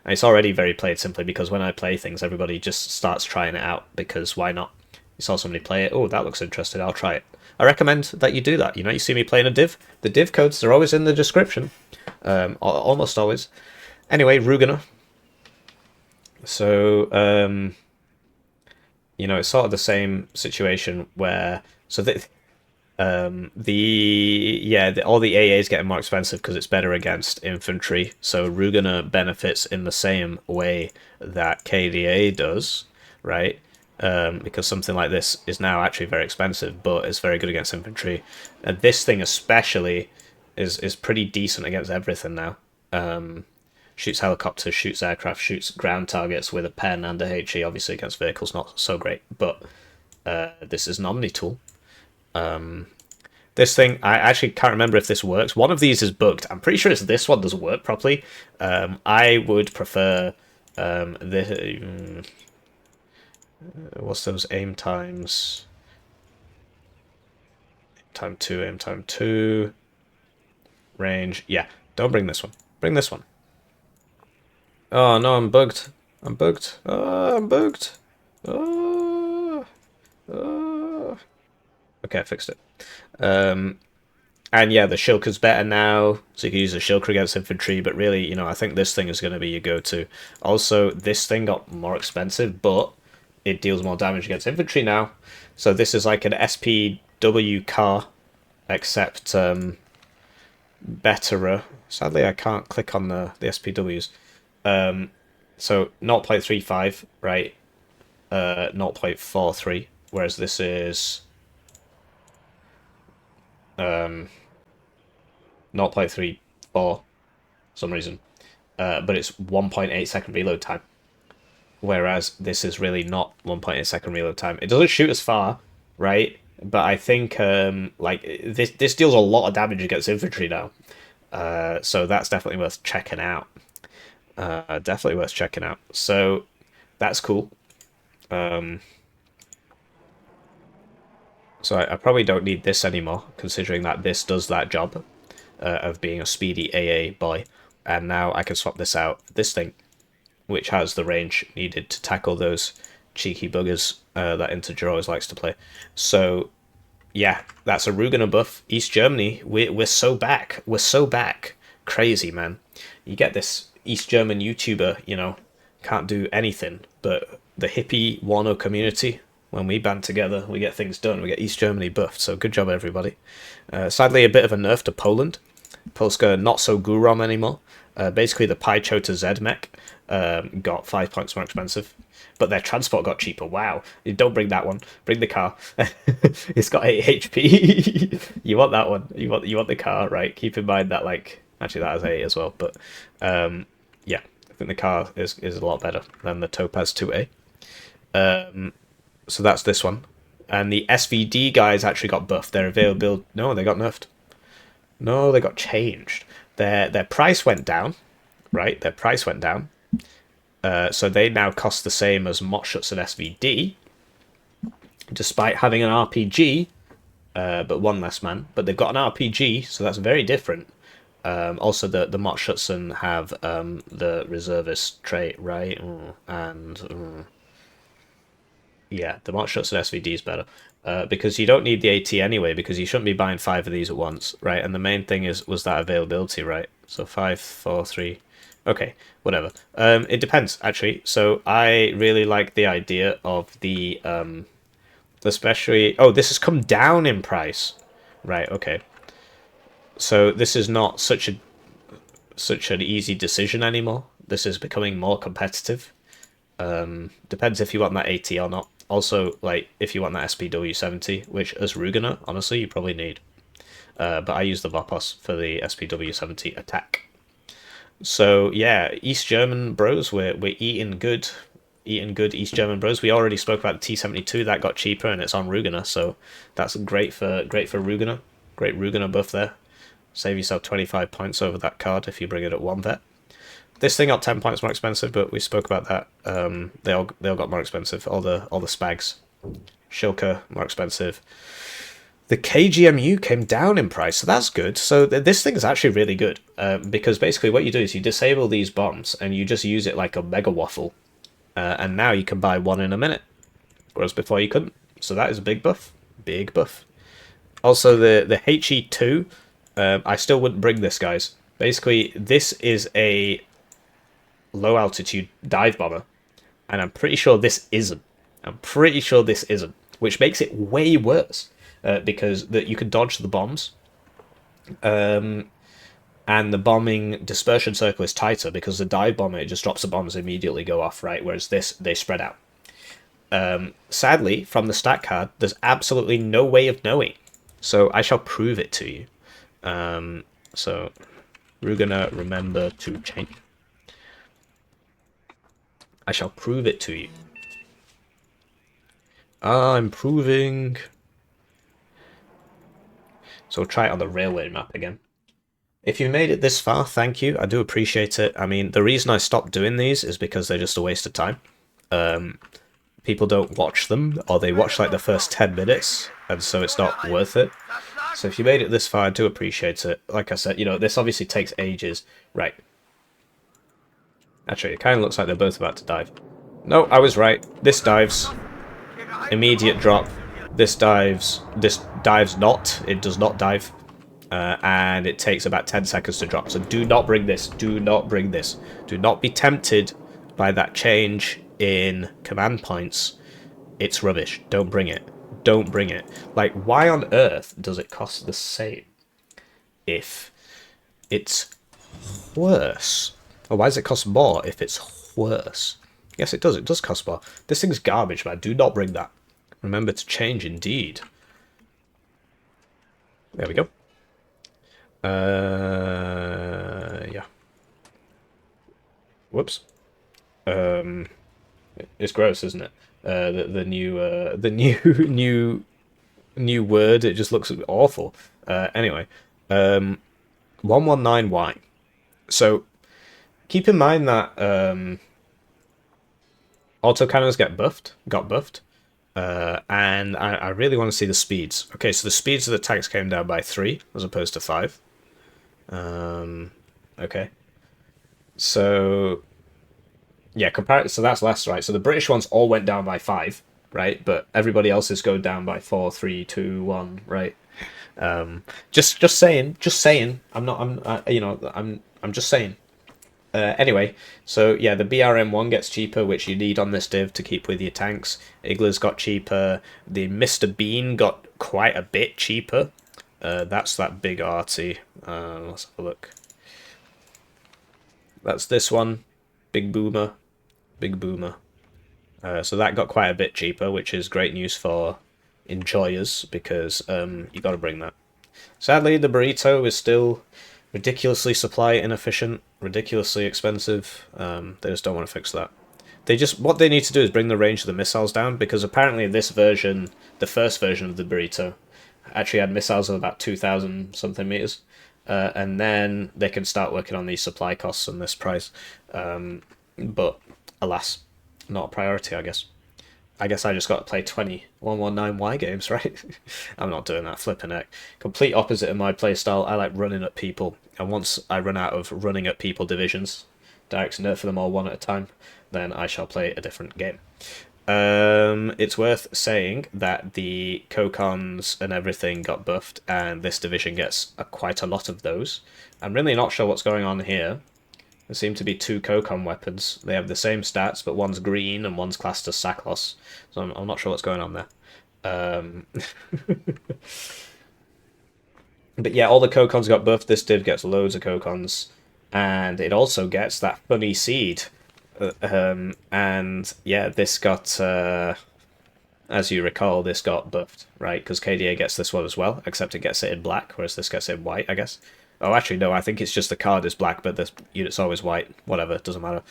And it's already very played simply because when I play things, everybody just starts trying it out because why not? You saw somebody play it, oh, that looks interesting, I'll try it. I recommend that you do that. You know, you see me playing a div. The div codes are always in the description. Almost always. Anyway, Rugana. So, you know, it's sort of the same situation where... So all the AA is getting more expensive because it's better against infantry. So Rugana benefits in the same way that KDA does, right? Because something like this is now actually very expensive, but it's very good against infantry. And this thing especially is pretty decent against everything now. Shoots helicopters, shoots aircraft, shoots ground targets with a pen and a HE. Obviously against vehicles, not so great, but this is an Omni tool. This thing, I actually can't remember if this works. One of these is bugged. I'm pretty sure it's this one doesn't work properly. I would prefer this. What's those aim times? Aim time 2. Range. Yeah, don't bring this one. Bring this one. Oh no, I'm bugged. I'm bugged. Oh, I'm bugged. Oh. Oh. Okay, I fixed it. And yeah, the Shilker's better now, so you can use the Shilker against infantry, but really, you know, I think this thing is going to be your go-to. Also, this thing got more expensive, but it deals more damage against infantry now. So this is like an SPW car, except betterer. Sadly, I can't click on the SPWs. So 0.35, right? 0.43, whereas this is 0.34 for some reason, but it's 1.8 second reload time, whereas this is really not 1.8 second reload time. It doesn't shoot as far, right? But I think like this deals a lot of damage against infantry now, so that's definitely worth checking out. Definitely worth checking out. So that's cool. So I probably don't need this anymore, considering that this does that job of being a speedy AA boy. And now I can swap this out for this thing, which has the range needed to tackle those cheeky buggers that Integer always likes to play. So, yeah, that's a Rugana buff. East Germany, we're so back. We're so back. Crazy, man. You get this East German YouTuber, you know, can't do anything, but the Hippie Warno community, when we band together, we get things done. We get East Germany buffed, so good job, everybody. Sadly, a bit of a nerf to Poland. Polska not so Gurom anymore. Basically, the Pychota Z mech got 5 points more expensive, but their transport got cheaper. Wow. Don't bring that one. Bring the car. It's got 8 HP. You want that one. You want the car, right? Keep in mind that, like, actually that has 8 as well, but yeah, I think the car is a lot better than the Topaz 2A. So that's this one. And the SVD guys actually got buffed. Their availability... No, they got nerfed. No, they got changed. Their price went down, right? Their price went down. So they now cost the same as Motshuts and SVD, despite having an RPG, but one less man. But they've got an RPG, so that's very different. Also, the Motshutsen have the reservist trait, right? And... yeah, the Motshutsen SVD is better. Because you don't need the AT anyway, because you shouldn't be buying 5 of these at once, right? And the main thing was that availability, right? So 5, 4, 3... Okay, whatever. It depends, actually. So I really like the idea of the... especially... Oh, this has come down in price. Right, okay. So this is not such an easy decision anymore. This is becoming more competitive. Depends if you want that AT or not. Also, like, if you want that SPW70, which as Rugana, honestly, you probably need. But I use the Vopos for the SPW70 attack. So, yeah, East German bros, we're eating good East German bros. We already spoke about the T72, that got cheaper, and it's on Rugana, so that's great for Rugana. Great Rugana buff there. Save yourself 25 points over that card if you bring it at 1 vet. This thing got 10 points more expensive, but we spoke about that. They all got more expensive. All the spags. Shilker more expensive. The KGMU came down in price, so that's good. So this thing is actually really good, because basically what you do is you disable these bombs and you just use it like a mega waffle, and now you can buy one in a minute, whereas before you couldn't. So that is a big buff, big buff. Also the HE2, I still wouldn't bring this, guys. Basically, this is a low altitude dive bomber, and I'm pretty sure this isn't. Which makes it way worse, because you can dodge the bombs, and the bombing dispersion circle is tighter because the dive bomber, it just drops the bombs immediately go off, right? Whereas this, they spread out. Sadly, from the stat card, there's absolutely no way of knowing, so I shall prove it to you. So we're gonna remember to change. I shall prove it to you. I'm proving. So we'll try it on the railway map again. If you made it this far, thank you. I do appreciate it. I mean, the reason I stopped doing these is because they're just a waste of time. People don't watch them, or they watch like the first 10 minutes, and so it's not worth it. So if you made it this far, I do appreciate it. Like I said, you know, this obviously takes ages. Right. Actually, it kind of looks like they're both about to dive. No, I was right. This dives. Immediate drop. This dives not. It does not dive. And it takes about 10 seconds to drop. So do not bring this. Do not bring this. Do not be tempted by that change in command points. It's rubbish. Don't bring it. Don't bring it. Like, why on earth does it cost the same if it's worse? Or why does it cost more if it's worse? Yes, it does. It does cost more. This thing's garbage, man. Do not bring that. Remember to change, indeed. There we go. Yeah. Whoops. It's gross, isn't it? The new word. It just looks awful. Anyway, 119Y. So keep in mind that autocannons got buffed. And I really want to see the speeds. Okay, so the speeds of the tanks came down by 3 as opposed to 5. Okay. So yeah, so that's less, right? So the British ones all went down by 5, right? But everybody else's go down by 4, 3, 2, 1, right? Just saying. I'm just saying. Anyway, so yeah, the BRM1 gets cheaper, which you need on this div to keep with your tanks. Igla's got cheaper. The Mr. Bean got quite a bit cheaper. That's that big arty. Let's have a look. That's this one. Big Boomer. Big Boomer. So that got quite a bit cheaper, which is great news for enjoyers, because you got to bring that. Sadly, the burrito is still ridiculously supply inefficient, ridiculously expensive. They just don't want to fix that. What they need to do is bring the range of the missiles down, because apparently this version, the first version of the burrito, actually had missiles of about 2,000 something meters. And then they can start working on these supply costs and this price. But alas, not a priority, I guess. I guess I just got to play 20 119Y games, right? I'm not doing that, flipping heck. Complete opposite of my playstyle. I like running at people, and once I run out of running at people divisions, direct nerf for them all one at a time, then I shall play a different game. It's worth saying that the Kokons and everything got buffed, and this division gets quite a lot of those. I'm really not sure what's going on here. There seem to be 2 Kokon weapons. They have the same stats, but one's green and one's classed as Saklos. So I'm not sure what's going on there. But yeah, all the Kokons got buffed. This div gets loads of Kokons. And it also gets that funny seed. And yeah, this got, as you recall, this got buffed, right? Because KDA gets this one as well, except it gets it in black, whereas this gets it in white, I guess. Oh, actually, no, I think it's just the card is black, but the unit's always white. Whatever, doesn't matter.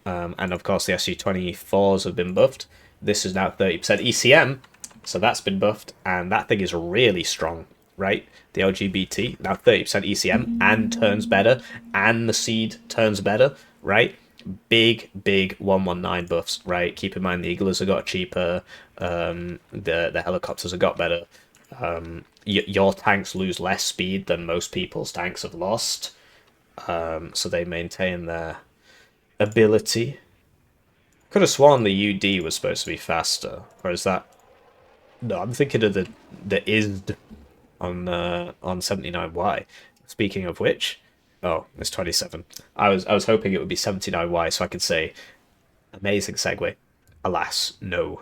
And of course, the SU-24s have been buffed. This is now 30% ECM, so that's been buffed, and that thing is really strong, right? The LGBT, now 30% ECM, and turns better, and the seed turns better, right? Big 119 buffs, right? Keep in mind the Eagles have got cheaper, the helicopters have got better. Your tanks lose less speed than most people's tanks have lost, so they maintain their ability. Could have sworn the UD was supposed to be faster, or is that? No, I'm thinking of the ISD on 79Y. Speaking of which, oh, it's 27. I was hoping it would be 79Y so I could say amazing segue. Alas, no.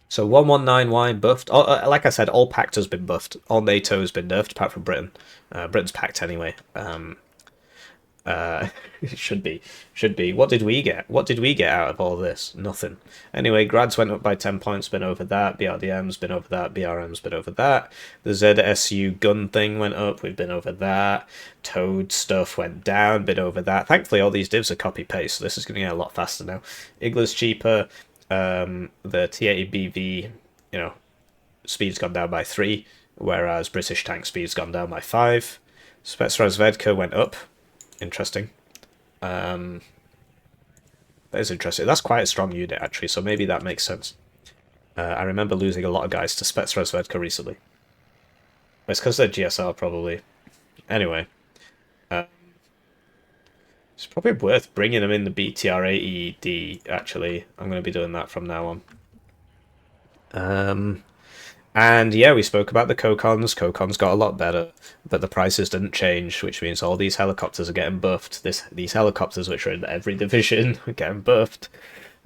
So 119Y buffed. Like I said, all PACT has been buffed. All NATO has been nerfed, apart from Britain. Britain's PACT anyway. It should be. Should be. What did we get? What did we get out of all this? Nothing. Anyway, grads went up by 10 points, been over that. BRDM's been over that. BRM's been over that. The ZSU gun thing went up, we've been over that. Toad stuff went down, been over that. Thankfully, all these divs are copy-paste, so this is going to get a lot faster now. Igla's cheaper. The T80BV, speed's gone down by 3, whereas British tank speed's gone down by 5. Spetsnazvedka went up. Interesting. That is interesting. That's quite a strong unit, actually, so maybe that makes sense. I remember losing a lot of guys to Spetsnazvedka recently. It's because they're GSR, probably. Anyway. It's probably worth bringing them in the BTR-80D, actually. I'm going to be doing that from now on. And yeah, we spoke about the Kokons. Kokons got a lot better, but the prices didn't change, which means all these helicopters are getting buffed. These helicopters, which are in every division, are getting buffed.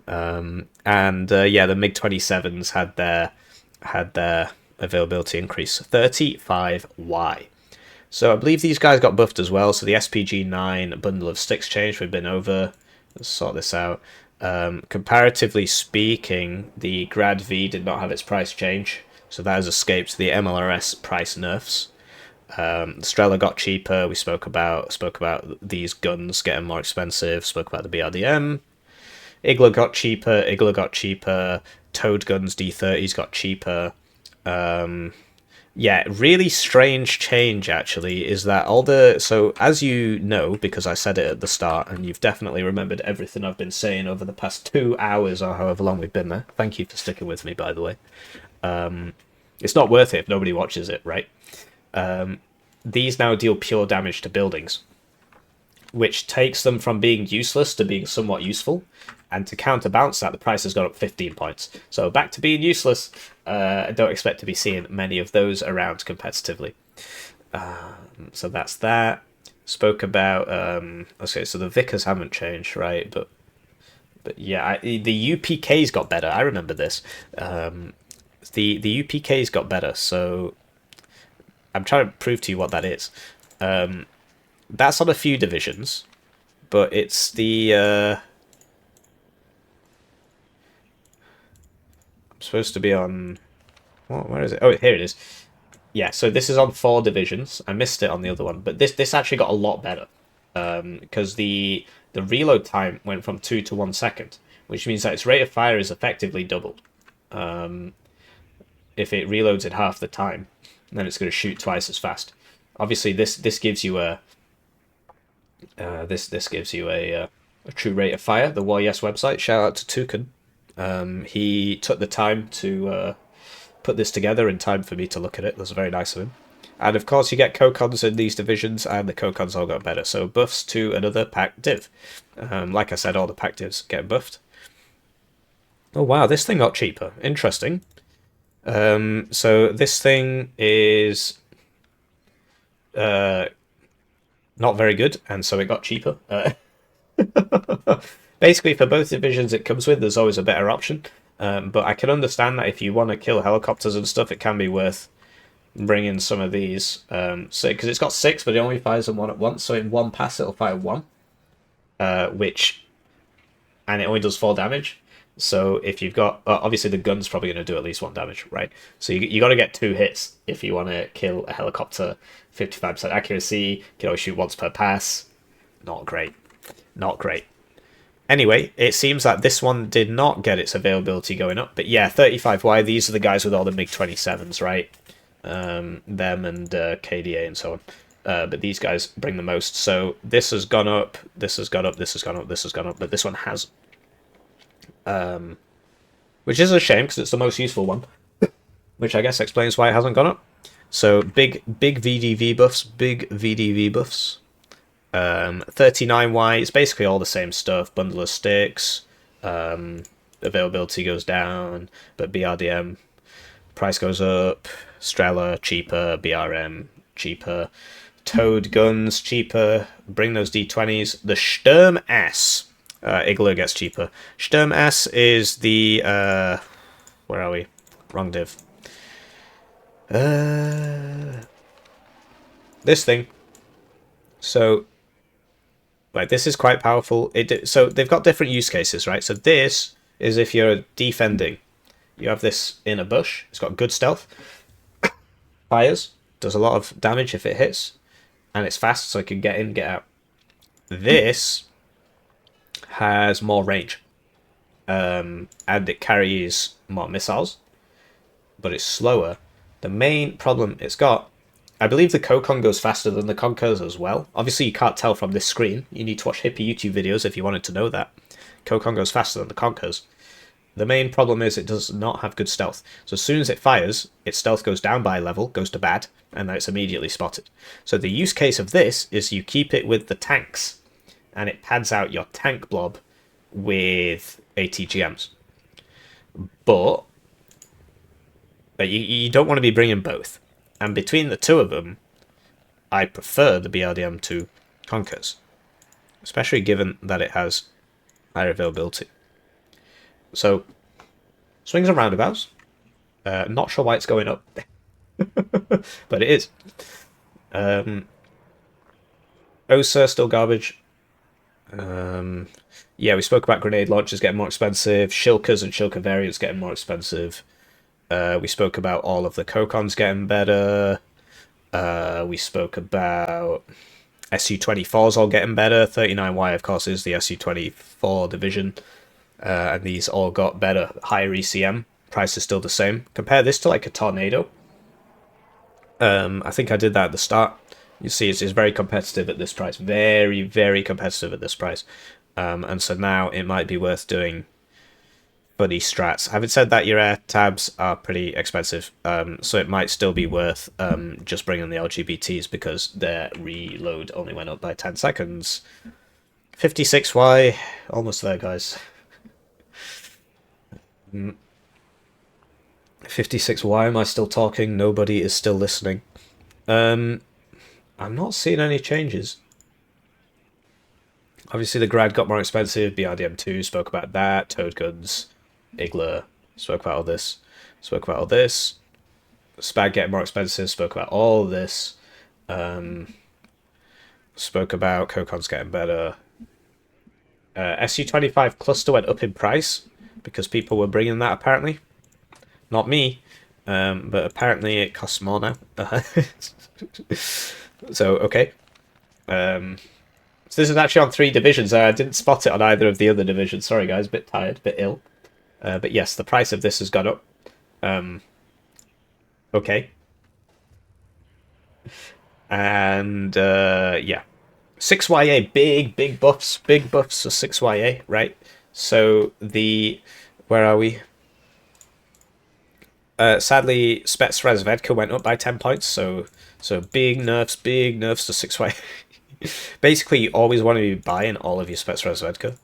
Yeah, the MiG-27s had their availability increase 35Y. So I believe these guys got buffed as well. So the SPG-9 bundle of sticks changed. We've been over. Let's sort this out. Comparatively speaking, the Grad V did not have its price change. So that has escaped the MLRS price nerfs. Strela got cheaper. We spoke about these guns getting more expensive. Spoke about the BRDM. Igla got cheaper. Toad guns D30s got cheaper. Yeah, really strange change actually is that so as you know, because I said it at the start, and you've definitely remembered everything I've been saying over the past 2 hours or however long we've been there. Thank you for sticking with me, by the way. It's not worth it if nobody watches it, right? These now deal pure damage to buildings, which takes them from being useless to being somewhat useful. And to counterbalance that, the price has gone up 15 points. So back to being useless. I don't expect to be seeing many of those around competitively. So that's that. Spoke about... okay, so the Vickers haven't changed, right? But yeah, the UPK's got better. I remember this. The UPK's got better, so I'm trying to prove to you what that is. That's on a few divisions, but it's the... I'm supposed to be on... where is it? Oh, here it is. Yeah, so this is on 4 divisions. I missed it on the other one, but this actually got a lot better. Because the reload time went from 2 to 1 second, which means that its rate of fire is effectively doubled. If it reloads in half the time, then it's going to shoot twice as fast. Obviously, this gives you a this gives you a true rate of fire. The War Yes website. Shout out to Tukan. He took the time to put this together in time for me to look at it. That's very nice of him. And of course, you get Kokons in these divisions, and the Kokons all got better. So buffs to another PACT div. Like I said, all the PACT divs get buffed. Oh wow, this thing got cheaper. Interesting. So this thing is not very good, and so it got cheaper. Basically, for both divisions it comes with, there's always a better option. But I can understand that if you want to kill helicopters and stuff, it can be worth bringing some of these. Because it's got 6, but it only fires them 1 at once. So in 1 pass, it'll fire 1, and it only does 4 damage. So if you've got... obviously, the gun's probably going to do at least 1 damage, right? So you got to get 2 hits if you want to kill a helicopter. 55% accuracy. You can only shoot once per pass. Not great. Not great. Anyway, it seems that this one did not get its availability going up. But yeah, 35Y, these are the guys with all the MiG-27s, right? Them and KDA and so on. But these guys bring the most. So this has gone up, this has gone up, this has gone up, this has gone up, but this one hasn't. Which is a shame, because it's the most useful one. which I guess explains why it hasn't gone up. So big VDV buffs, big VDV buffs. 39Y, it's basically all the same stuff. Bundle of sticks, availability goes down, but BRDM price goes up. Strela cheaper, BRM cheaper, Toad guns cheaper. Bring those D20s. The Sturm S, Igler gets cheaper. Sturm S is the where are we? Wrong div. This thing. So, like, this is quite powerful. So they've got different use cases, right? So this is if you're defending. You have this in a bush. It's got good stealth. Fires. Does a lot of damage if it hits. And it's fast, so it can get in, get out. This has more range. And it carries more missiles. But it's slower. The main problem it's got, I believe the Kokon goes faster than the Konkers as well. Obviously, you can't tell from this screen. You need to watch Hippie YouTube videos if you wanted to know that. Kokon goes faster than the Konkers. The main problem is it does not have good stealth. So as soon as it fires, its stealth goes down by a level, goes to bad, and then it's immediately spotted. So the use case of this is you keep it with the tanks, and it pads out your tank blob with ATGMs. But you don't want to be bringing both. And between the two of them, I prefer the BRDM to Konkers, especially given that it has higher availability. So, swings and roundabouts. Not sure why it's going up, but it is. OSA still garbage. Yeah, we spoke about grenade launchers getting more expensive. Shilkers and Shilker variants getting more expensive. We spoke about all of the Kokons getting better. We spoke about SU-24s all getting better. 39Y, of course, is the SU-24 division. And these all got better. Higher ECM. Price is still the same. Compare this to like a Tornado. I think I did that at the start. You see, it's very competitive at this price. Very, very competitive at this price. And so now it might be worth doing funny strats. Having said that, your air tabs are pretty expensive, so it might still be worth just bringing the LGBTs because their reload only went up by 10 seconds. 56Y, almost there, guys. 56Y, am I still talking? Nobody is still listening. I'm not seeing any changes. Obviously, the Grad got more expensive. BRDM2 spoke about that. Toad guns. Igler spoke about all this. Spoke about all this. Spag getting more expensive. Spoke about all this. Spoke about Kokons getting better. SU-25 cluster went up in price because people were bringing that, apparently. Not me, but apparently it costs more now. So, okay. So this is actually on 3 divisions. I didn't spot it on either of the other divisions. Sorry, guys. A bit tired, a bit ill. But yes, the price of this has gone up. Okay. And, yeah. 6YA, big buffs for 6YA, right? So where are we? Sadly, Spets Razvedka went up by 10 points, so big nerfs to 6YA. Basically, you always want to be buying all of your Spets Razvedka.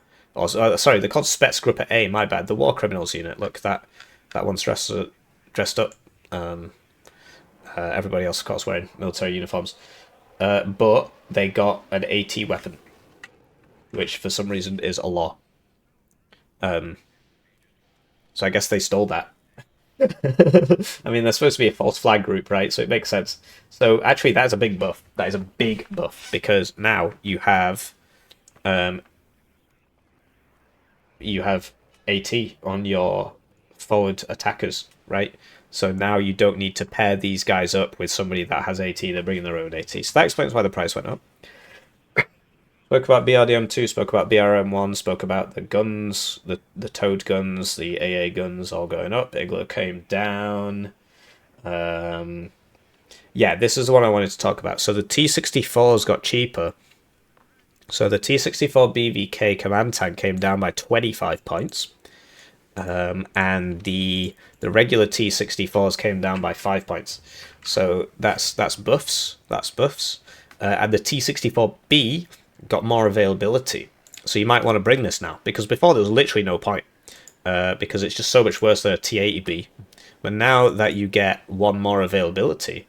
Sorry, they're called Spets Grup A, my bad. The War Criminals unit. Look, that one's dressed up. Everybody else, of course, wearing military uniforms. But they got an AT weapon, which for some reason is a law. So I guess they stole that. I mean, they're supposed to be a false flag group, right? So it makes sense. So actually, that is a big buff. That is a big buff because now you have AT on your forward attackers, right? So now you don't need to pair these guys up with somebody that has AT. They're bringing their own AT. So that explains why the price went up. Spoke about BRDM2, spoke about BRM1, spoke about the guns, the Toad guns, the AA guns all going up. Igler came down. Yeah, this is the one I wanted to talk about. So the T-64s got cheaper. So the T-64 BVK command tank came down by 25 points. and the regular T64s came down by 5 points. So that's buffs. That's buffs. And the T64B got more availability. So you might want to bring this now, because before there was literally no point, because it's just so much worse than a T80B. But now that you get one more availability,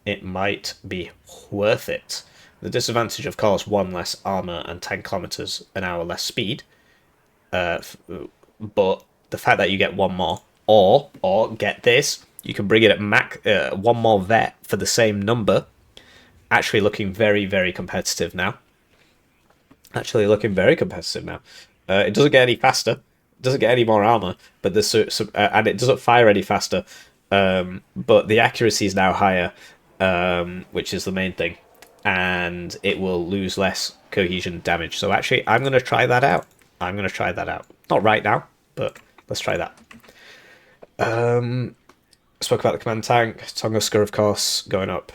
it might be worth it. The disadvantage, of course, one less armor and 10 kilometers an hour less speed. But the fact that you get one more, or get this, you can bring it at one more vet for the same number. Actually looking very, very competitive now. Actually looking very competitive now. It doesn't get any faster. It doesn't get any more armor, but there's and it doesn't fire any faster. But the accuracy is now higher, which is the main thing, and it will lose less cohesion damage. So actually, I'm going to try that out. I'm going to try that out. Not right now, but let's try that. Spoke about the command tank. Tunguska, of course, going up.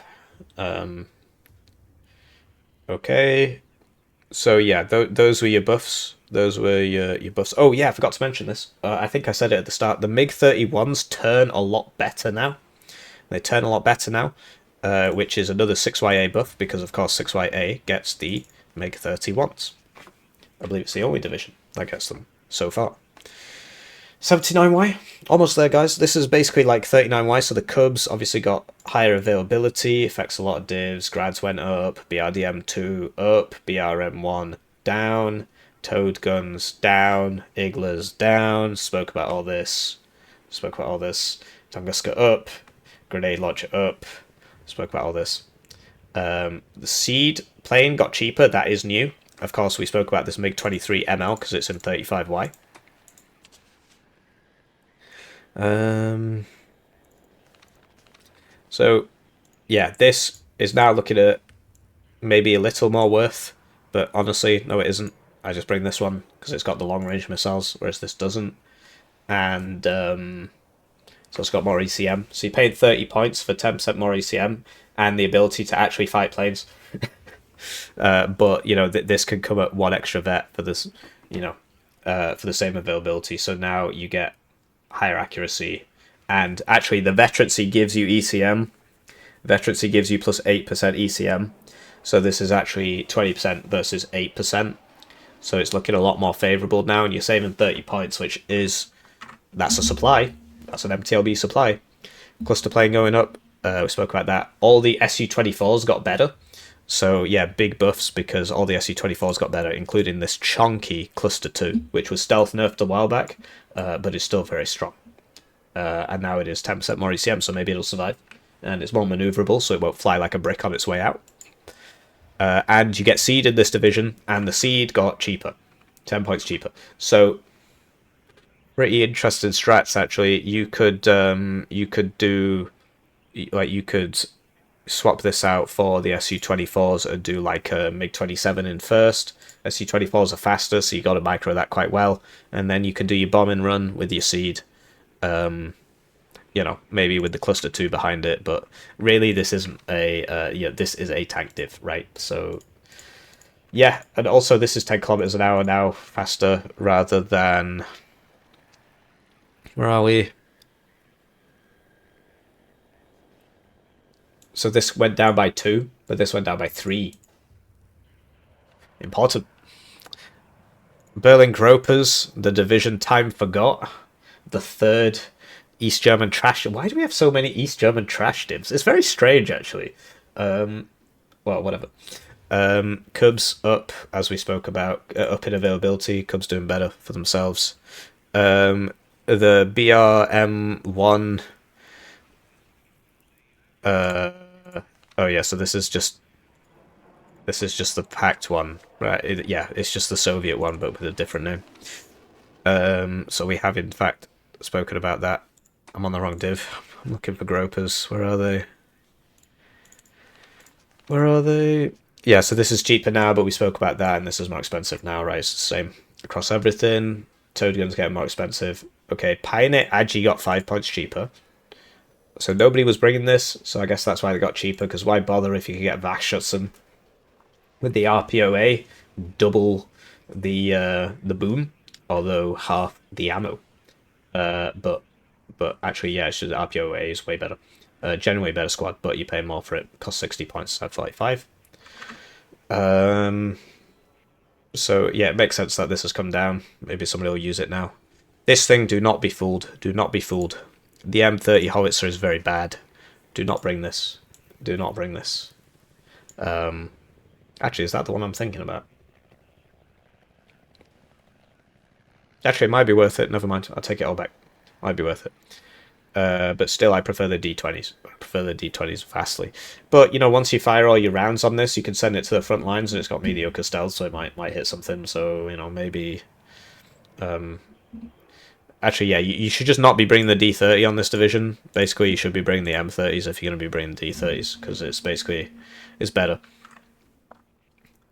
Okay. So yeah, those were your buffs. Those were your buffs. Oh yeah, I forgot to mention this. I think I said it at the start. The MiG-31s turn a lot better now. They turn a lot better now, which is another 6YA buff, because of course 6YA gets the MiG-31s. I believe it's the only division that gets them so far. 79Y, almost there, guys. This is basically like 39Y, so the Cubs obviously got higher availability, affects a lot of divs, grads went up, BRDM2 up, BRM1 down, Toad Guns down, Iglas down, spoke about all this, Tunguska up, Grenade Launcher up, spoke about all this. The Seed plane got cheaper, that is new. Of course, we spoke about this MiG-23 ML because it's in 35Y. So, yeah, this is now looking at maybe a little more worth, but honestly, no, it isn't. I just bring this one because it's got the long-range missiles, whereas this doesn't. And so it's got more ECM. So you paid 30 points for 10% more ECM and the ability to actually fight planes. But, you know, this can come at one extra vet for this, you know, for the same availability. So now you get higher accuracy, and actually the veterancy gives you ECM. Veterancy gives you plus 8% ECM, so this is actually 20% versus 8%, so it's looking a lot more favorable now, and you're saving 30 points, which is, that's a supply, that's an MTLB supply. Cluster plane going up, we spoke about that. All the SU-24s got better, so yeah, big buffs because all the SU-24s got better, including this chonky Cluster 2, which was stealth nerfed a while back, but is still very strong. And now it is 10% more ECM, so maybe it'll survive. And it's more maneuverable, so it won't fly like a brick on its way out. And you get Seed in this division, and the Seed got cheaper. 10 points cheaper. So, pretty interesting strats, actually. You could do... Like, you could swap this out for the SU-24s and do like a MiG-27 in first. SU-24s are faster, so you got to micro that quite well. And then you can do your bombing run with your Seed. You know, maybe with the Cluster 2 behind it, but really this isn't a, yeah, this is a tank div, right? So, yeah, and also this is 10 kilometers an hour now, faster, rather than... Where are we? So this went down by 2, but this went down by 3. Important. Berlin Gropers, the division time forgot. The third East German trash. Why do we have so many East German trash divs? It's very strange, actually. Well, whatever. Cubs up, as we spoke about, up in availability. Cubs doing better for themselves. The BRM1. Oh yeah, so this is just the PACT one, right? Yeah, it's just the Soviet one, but with a different name. So we have in fact spoken about that. I'm on the wrong div. I'm looking for gropers. Where are they? Where are they? Yeah, so this is cheaper now, but we spoke about that, and this is more expensive now, right? It's the same across everything. Toad guns getting more expensive. Okay, Pioneer Agi got 5 points cheaper. So nobody was bringing this, so I guess that's why they got cheaper, because why bother if you could get Vaxschutzen with the RPOA, double the boom, although half the ammo. But actually, yeah, it's just RPOA is way better. Generally better squad, but you pay more for it. Costs 60 points at 45. So yeah, it makes sense that this has come down. Maybe somebody will use it now. This thing, do not be fooled. Do not be fooled. The M30 howitzer is very bad. Do not bring this. Do not bring this. Actually, is that the one I'm thinking about? Actually, it might be worth it. Never mind. I'll take it all back. Might be worth it. But still, I prefer the D20s. I prefer the D20s vastly. But, you know, once you fire all your rounds on this, you can send it to the front lines, and it's got mediocre stealth, so it might hit something. So, you know, maybe... Actually, yeah, you should just not be bringing the D30 on this division. Basically, you should be bringing the M30s if you're going to be bringing the D30s, because it's basically... it's better.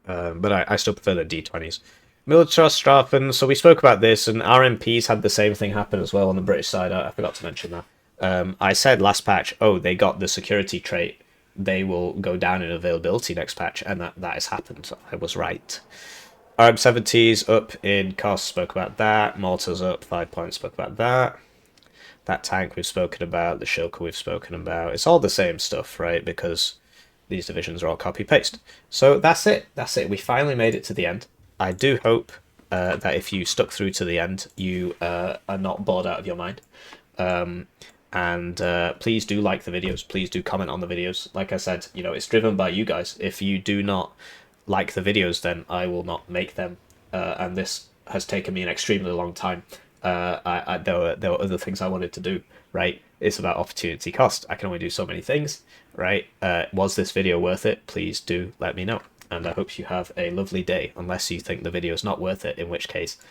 But I still prefer the D20s. Militärstrafen, so we spoke about this, and RMPs had the same thing happen as well on the British side. I forgot to mention that. I said last patch, oh, they got the security trait. They will go down in availability next patch, and that has happened. I was right. RM70s up in cost, spoke about that. Mortars up 5 points, spoke about that. That tank we've spoken about, the Shilka we've spoken about. It's all the same stuff, right? Because these divisions are all copy-paste. So that's it. That's it. We finally made it to the end. I do hope that if you stuck through to the end, you are not bored out of your mind. And please do like the videos. Please do comment on the videos. Like I said, you know, it's driven by you guys. If you do not like the videos, then I will not make them. And this has taken me an extremely long time. There were other things I wanted to do, right? It's about opportunity cost. I can only do so many things, right? Was this video worth it? Please do let me know. And I hope you have a lovely day, unless you think the video is not worth it, in which case